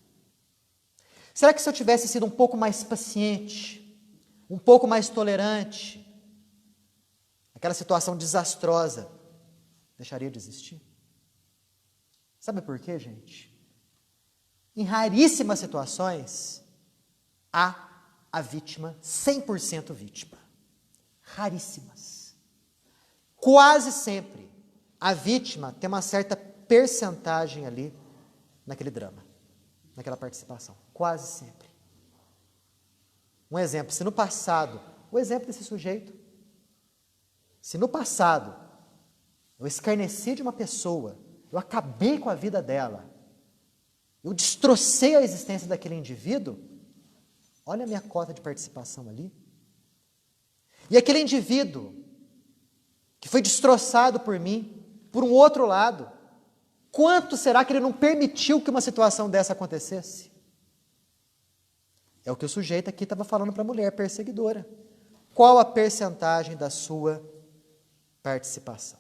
Será que se eu tivesse sido um pouco mais paciente, um pouco mais tolerante, aquela situação desastrosa deixaria de existir? Sabe por quê, gente? Em raríssimas situações, há a vítima 100% vítima. Raríssimas. Quase sempre, a vítima tem uma certa percentagem ali naquele drama, naquela participação. Quase sempre. Um exemplo, se no passado, o exemplo desse sujeito, se no passado eu escarneci de uma pessoa, eu acabei com a vida dela, eu destrocei a existência daquele indivíduo, olha a minha cota de participação ali. E aquele indivíduo que foi destroçado por mim, por um outro lado, quanto será que ele não permitiu que uma situação dessa acontecesse? É o que o sujeito aqui estava falando para a mulher perseguidora. Qual a percentagem da sua participação?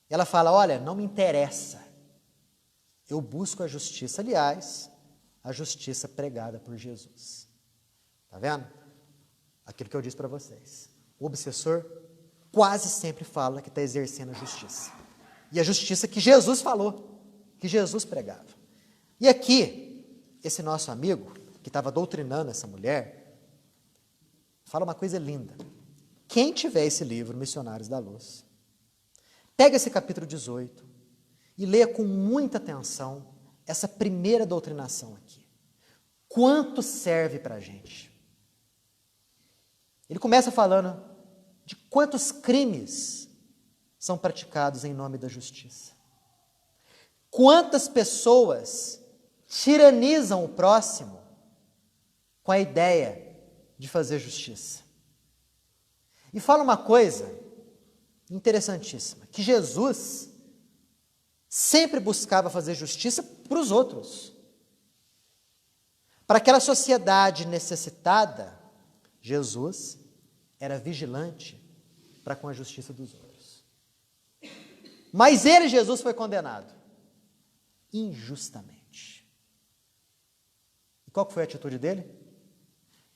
Ela fala, olha, não me interessa. Eu busco a justiça. Aliás, a justiça pregada por Jesus. Está vendo? Aquilo que eu disse para vocês. O obsessor quase sempre fala que está exercendo a justiça. E a justiça que Jesus falou, que Jesus pregava. E aqui, esse nosso amigo, que estava doutrinando essa mulher, fala uma coisa linda. Quem tiver esse livro, Missionários da Luz, pega esse capítulo 18 e leia com muita atenção essa primeira doutrinação aqui. Quanto serve para a gente? Ele começa falando de quantos crimes são praticados em nome da justiça. Quantas pessoas tiranizam o próximo com a ideia de fazer justiça. E fala uma coisa interessantíssima, que Jesus sempre buscava fazer justiça para os outros. Para aquela sociedade necessitada, Jesus era vigilante para com a justiça dos outros. Mas ele, Jesus, foi condenado injustamente. E qual foi a atitude dele?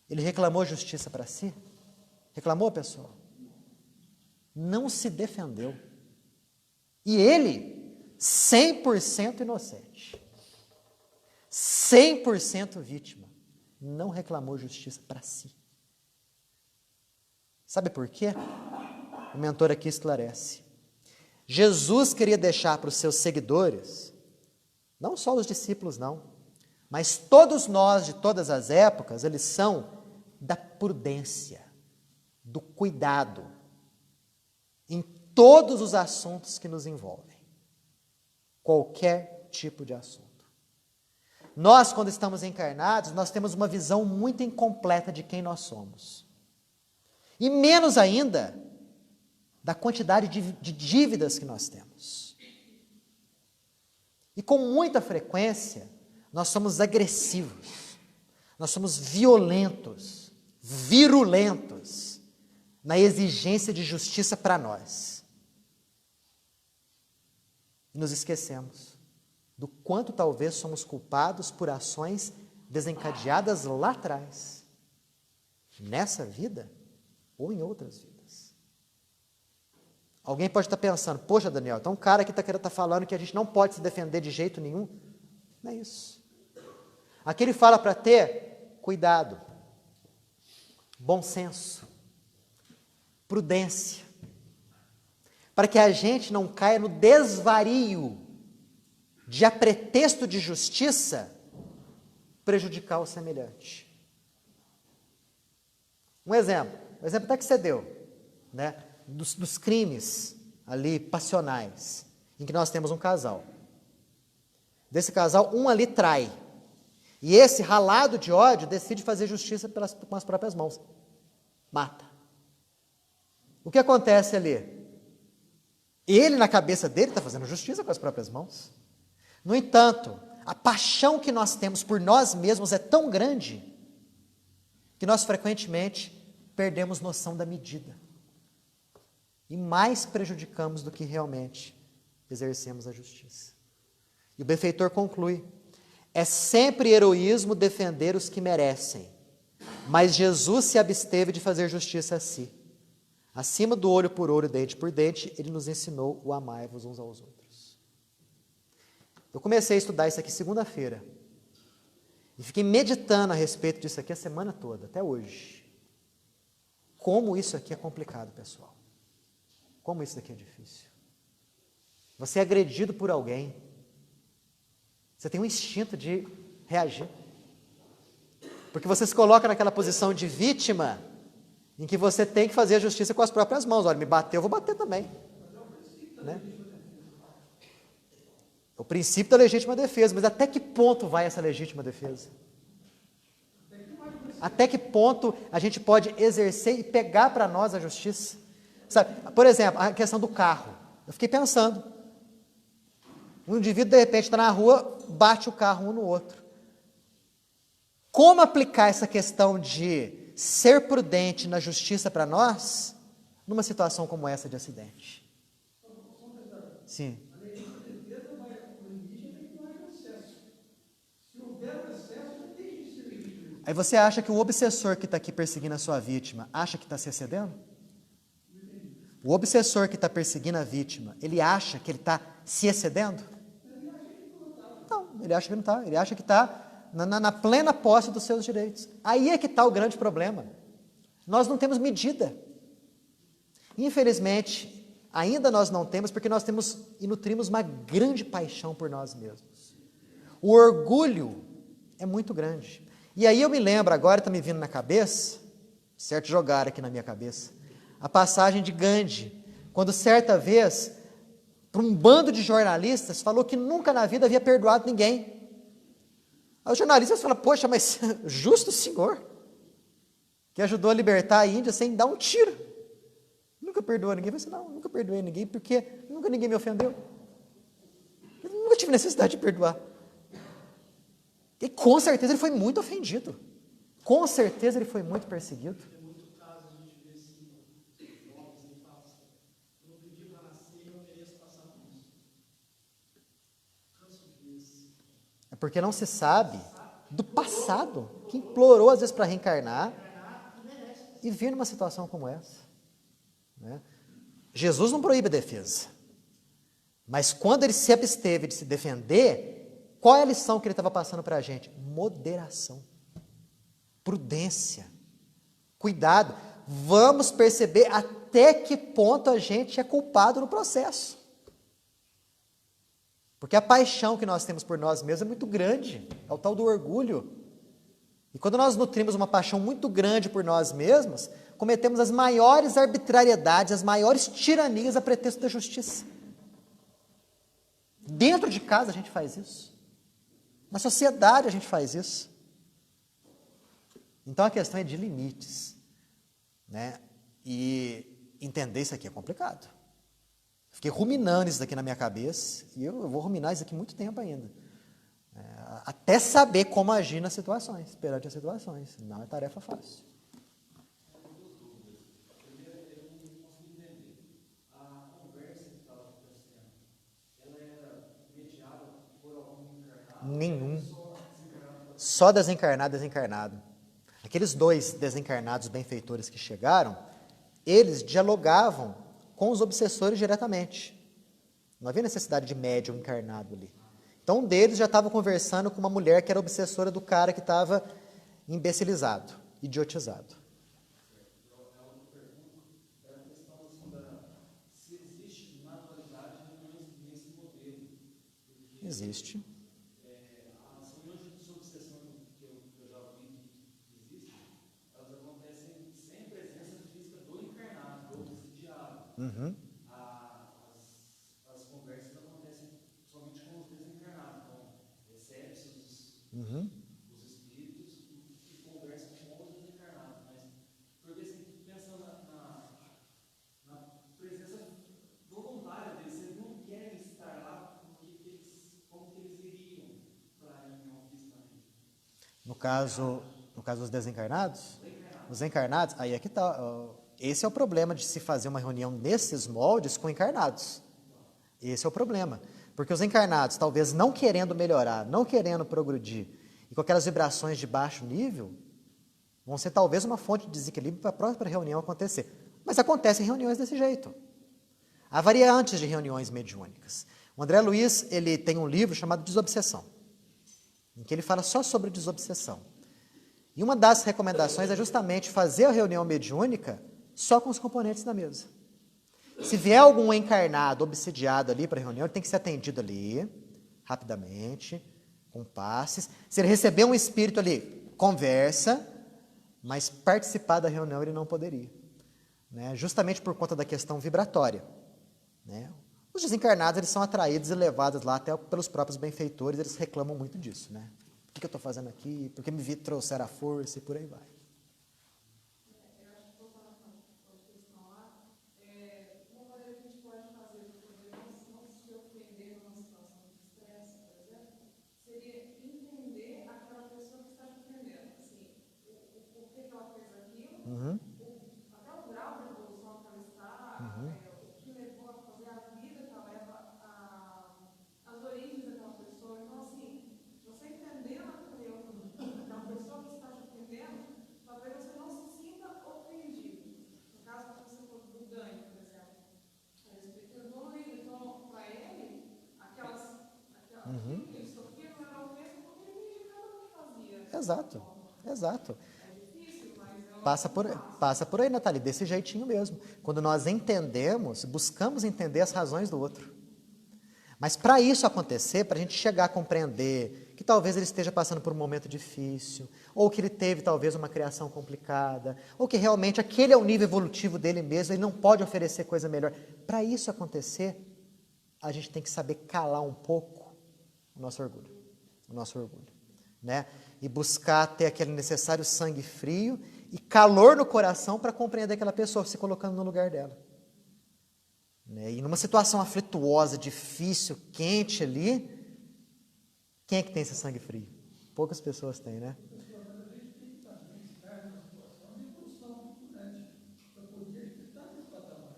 Ele reclamou justiça para si? Reclamou, pessoal? Não se defendeu. E ele, 100% inocente, 100% vítima, não reclamou justiça para si. Sabe por quê? O mentor aqui esclarece. Jesus queria deixar para os seus seguidores, não só os discípulos não, mas todos nós de todas as épocas, eles são da prudência, do cuidado, em todos os assuntos que nos envolvem. Qualquer tipo de assunto. Nós, quando estamos encarnados, nós temos uma visão muito incompleta de quem nós somos. E menos ainda da quantidade de dívidas que nós temos. E com muita frequência, nós somos agressivos, nós somos violentos, virulentos, na exigência de justiça para nós. E nos esquecemos do quanto talvez somos culpados por ações desencadeadas lá atrás, nessa vida ou em outras vidas. Alguém pode estar pensando, poxa, Daniel, então um cara que está falando que a gente não pode se defender de jeito nenhum. Não é isso. Aqui ele fala para ter cuidado, bom senso, prudência, para que a gente não caia no desvario de, a pretexto de justiça, prejudicar o semelhante. Um exemplo até que você deu, né, dos crimes ali passionais, em que nós temos um casal. Desse casal, um ali trai. E esse, ralado de ódio, decide fazer justiça com as próprias mãos. Mata. O que acontece ali? Ele, na cabeça dele, está fazendo justiça com as próprias mãos. No entanto, a paixão que nós temos por nós mesmos é tão grande que nós frequentemente perdemos noção da medida. E mais prejudicamos do que realmente exercemos a justiça. E o benfeitor conclui: é sempre heroísmo defender os que merecem, mas Jesus se absteve de fazer justiça a si. Acima do olho por olho, dente por dente, ele nos ensinou o amai-vos uns aos outros. Eu comecei a estudar isso aqui segunda-feira, e fiquei meditando a respeito disso aqui a semana toda, até hoje. Como isso aqui é complicado, pessoal. Como isso aqui é difícil. Você é agredido por alguém, você tem um instinto de reagir. Porque você se coloca naquela posição de vítima, em que você tem que fazer a justiça com as próprias mãos. Olha, me bateu, eu vou bater também. Né? O princípio da legítima defesa, mas até que ponto vai essa legítima defesa? Até que ponto a gente pode exercer e pegar para nós a justiça? Sabe, por exemplo, a questão do carro. Eu fiquei pensando. Um indivíduo, de repente, está na rua, bate o carro um no outro. Como aplicar essa questão de ser prudente na justiça para nós, numa situação como essa de acidente? Sim. A legítima defesa vai ao limite até que não haja excesso. Se houver um excesso, não deixa de ser legítimo. Aí você acha que o obsessor que está aqui perseguindo a sua vítima, acha que está se excedendo? O obsessor que está perseguindo a vítima, ele acha que ele está se excedendo? Não, ele acha que não está. Ele acha que está na plena posse dos seus direitos. Aí é que está o grande problema. Nós não temos medida. Infelizmente, ainda nós não temos, porque nós temos e nutrimos uma grande paixão por nós mesmos. O orgulho é muito grande. E aí eu me lembro, agora está me vindo na cabeça, certo, jogar aqui na minha cabeça, a passagem de Gandhi, quando certa vez, para um bando de jornalistas, falou que nunca na vida havia perdoado ninguém. Aí os jornalistas falam, poxa, mas justo o senhor, que ajudou a libertar a Índia sem dar um tiro. Nunca perdoou ninguém. Eu falei, não, nunca perdoei ninguém, porque nunca ninguém me ofendeu. Eu nunca tive necessidade de perdoar. E com certeza ele foi muito ofendido. Com certeza ele foi muito perseguido. Tem muito caso a gente vê assim, jovens aí falam assim, eu não pedi para nascer, eu mereço passar por isso. Canso de ver isso. É porque não se sabe do passado, que implorou às vezes para reencarnar e vir numa situação como essa. Né? Jesus não proíbe a defesa, mas quando ele se absteve de se defender, qual é a lição que ele estava passando para a gente? Moderação, prudência, cuidado. Vamos perceber até que ponto a gente é culpado no processo. Porque a paixão que nós temos por nós mesmos é muito grande, é o tal do orgulho. E quando nós nutrimos uma paixão muito grande por nós mesmos, cometemos as maiores arbitrariedades, as maiores tiranias a pretexto da justiça. Dentro de casa a gente faz isso. Na sociedade a gente faz isso. Então a questão é de limites. Né? E entender isso aqui é complicado. Fiquei ruminando isso daqui na minha cabeça, e eu vou ruminar isso aqui muito tempo ainda. Até saber como agir nas situações, perante as situações. Não é tarefa fácil. Nenhum. só desencarnado, desencarnado. Aqueles 2 desencarnados benfeitores que chegaram, eles dialogavam com os obsessores diretamente. Não havia necessidade de médium encarnado ali. Então, um deles já estava conversando com uma mulher que era obsessora do cara que estava imbecilizado, idiotizado. Existe. As reuniões de obsessão que eu já ouvi que existem, elas acontecem sem presença física do encarnado, do obsidiado. As conversas acontecem somente com os desencarnados, então recebe-se os espíritos e conversam com os desencarnados. Mas, porque assim, pensando na presença voluntária deles, eles não querem estar lá, como que eles iriam para a reunião fisicamente? No caso dos desencarnados? Os encarnados, aí é que está. Esse é o problema de se fazer uma reunião nesses moldes com encarnados. Esse é o problema. Porque os encarnados, talvez não querendo melhorar, não querendo progredir, e com aquelas vibrações de baixo nível, vão ser talvez uma fonte de desequilíbrio para a própria reunião acontecer. Mas acontecem reuniões desse jeito. Há variantes de reuniões mediúnicas. O André Luiz, ele tem um livro chamado Desobsessão, em que ele fala só sobre desobsessão. E uma das recomendações é justamente fazer a reunião mediúnica só com os componentes da mesa. Se vier algum encarnado, obsidiado ali para a reunião, ele tem que ser atendido ali, rapidamente, com passes. Se ele receber um espírito ali, conversa, mas participar da reunião ele não poderia. Né? Justamente por conta da questão vibratória. Né? Os desencarnados, eles são atraídos e levados lá até pelos próprios benfeitores, eles reclamam muito disso. Né? O que eu estou fazendo aqui? Por que me trouxeram a força? E por aí vai. Eu acho que vou falar com a questão lá. Uma maneira que a gente pode fazer para poder não se ofender numa situação de estresse, por exemplo, seria entender aquela pessoa que está te ofendendo. Assim, o porquê que ela fez aquilo, até o grau de evolução que ela está, o que levou a fazer a vida que ela leva, as origens daquela pessoa. Então, assim, você entendendo aquela pessoa que está te ofendendo, talvez você não se sinta ofendido. No caso que você falou do ganho, por exemplo. O espírito evoluído. Então, para ele, aquilo que ele sofria não era ofensa porque ele indicava o que fazia. Exato, exato. É difícil, mas é uma Passa por aí, Nathalie, desse jeitinho mesmo. Quando nós entendemos, buscamos entender as razões do outro. Mas para isso acontecer, para a gente chegar a compreender que talvez ele esteja passando por um momento difícil, ou que ele teve talvez uma criação complicada, ou que realmente aquele é o nível evolutivo dele mesmo, ele não pode oferecer coisa melhor. Para isso acontecer, a gente tem que saber calar um pouco o nosso orgulho, né? E buscar ter aquele necessário sangue frio e calor no coração para compreender aquela pessoa, se colocando no lugar dela. Né? E numa situação aflituosa, difícil, quente ali, quem é que tem esse sangue frio? Poucas pessoas têm, né?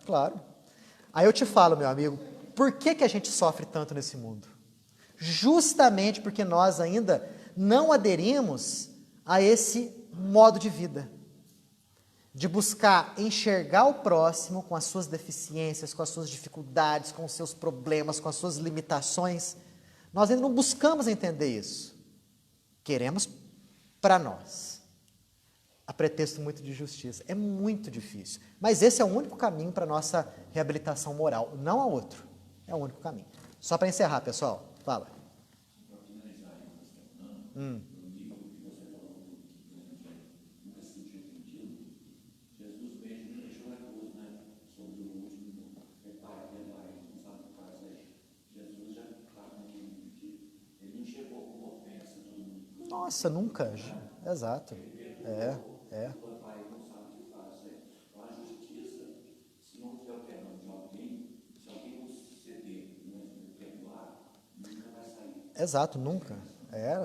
Claro. Aí eu te falo, meu amigo, por que a gente sofre tanto nesse mundo? Justamente porque nós ainda não aderimos a esse modo de vida. De buscar enxergar o próximo com as suas deficiências, com as suas dificuldades, com os seus problemas, com as suas limitações. Nós ainda não buscamos entender isso. Queremos para nós. A pretexto muito de justiça. É muito difícil. Mas esse é o único caminho para a nossa reabilitação moral. Não há outro. É o único caminho. Só para encerrar, pessoal. Fala. Nossa, nunca. Exato. É. Exato, nunca.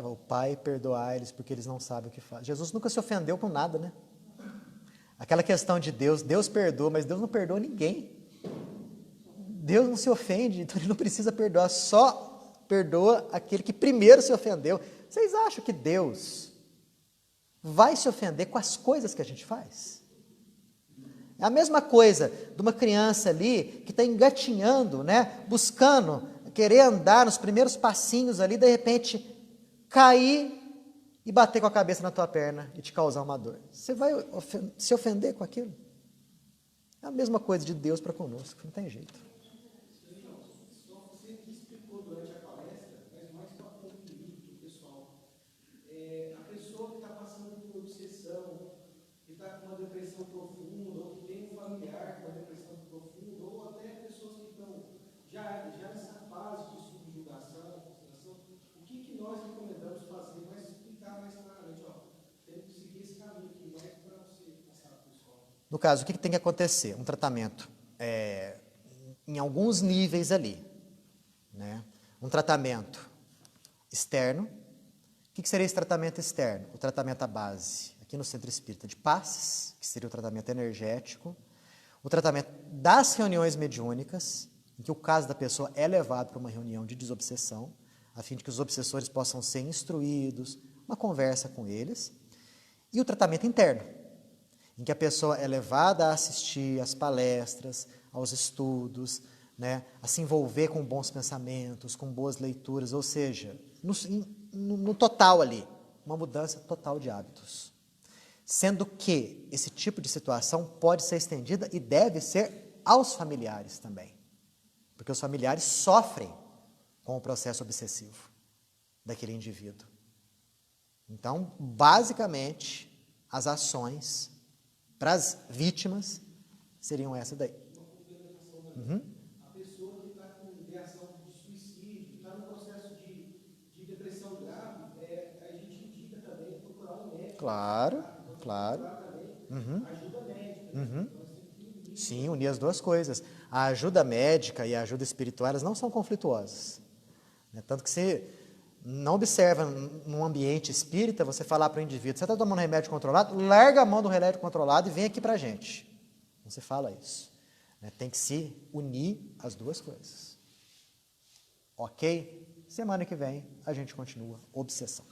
O Pai perdoar eles porque eles não sabem o que fazem. Jesus nunca se ofendeu com nada, né? Aquela questão de Deus perdoa, mas Deus não perdoa ninguém. Deus não se ofende, então ele não precisa perdoar, só perdoa aquele que primeiro se ofendeu. Vocês acham que Deus vai se ofender com as coisas que a gente faz? É a mesma coisa de uma criança ali que está engatinhando, né, buscando, querer andar nos primeiros passinhos ali, de repente cair e bater com a cabeça na tua perna e te causar uma dor. Você vai se ofender com aquilo? É a mesma coisa de Deus para conosco, não tem jeito. Só você que explicou durante a palestra, mas mais para concluir para o pessoal. A pessoa que está passando por obsessão, que está com uma depressão profunda, ou que tem um familiar com uma depressão profunda, ou até pessoas que estão já nessa fase de subjugação, o que nós recomendamos fazer, mas explicar mais claramente, tem que seguir esse caminho aqui, mais para você passar para o pessoal. No caso, o que tem que acontecer? Um tratamento em alguns níveis ali, né? Um tratamento externo. O que seria esse tratamento externo? O tratamento à base, aqui no Centro Espírita, de passes, que seria o tratamento energético, o tratamento das reuniões mediúnicas, em que o caso da pessoa é levado para uma reunião de desobsessão, a fim de que os obsessores possam ser instruídos, uma conversa com eles, e o tratamento interno, em que a pessoa é levada a assistir às palestras, aos estudos, né, a se envolver com bons pensamentos, com boas leituras, ou seja, no total ali, uma mudança total de hábitos. Sendo que esse tipo de situação pode ser estendida e deve ser aos familiares também, porque os familiares sofrem com o processo obsessivo daquele indivíduo. Então, basicamente, as ações para as vítimas seriam essa daí. A pessoa que está com ideação de suicídio, está no processo de depressão grave, a gente indica também procurar um médico. Claro. Ajuda médica. Sim, unir as duas coisas. A ajuda médica e a ajuda espiritual, elas não são conflituosas. Tanto que você não observa num ambiente espírita, você falar para o indivíduo, você está tomando remédio controlado? Larga a mão do remédio controlado e vem aqui para a gente. Não se fala isso. Tem que se unir as duas coisas. Ok? Semana que vem a gente continua obsessão.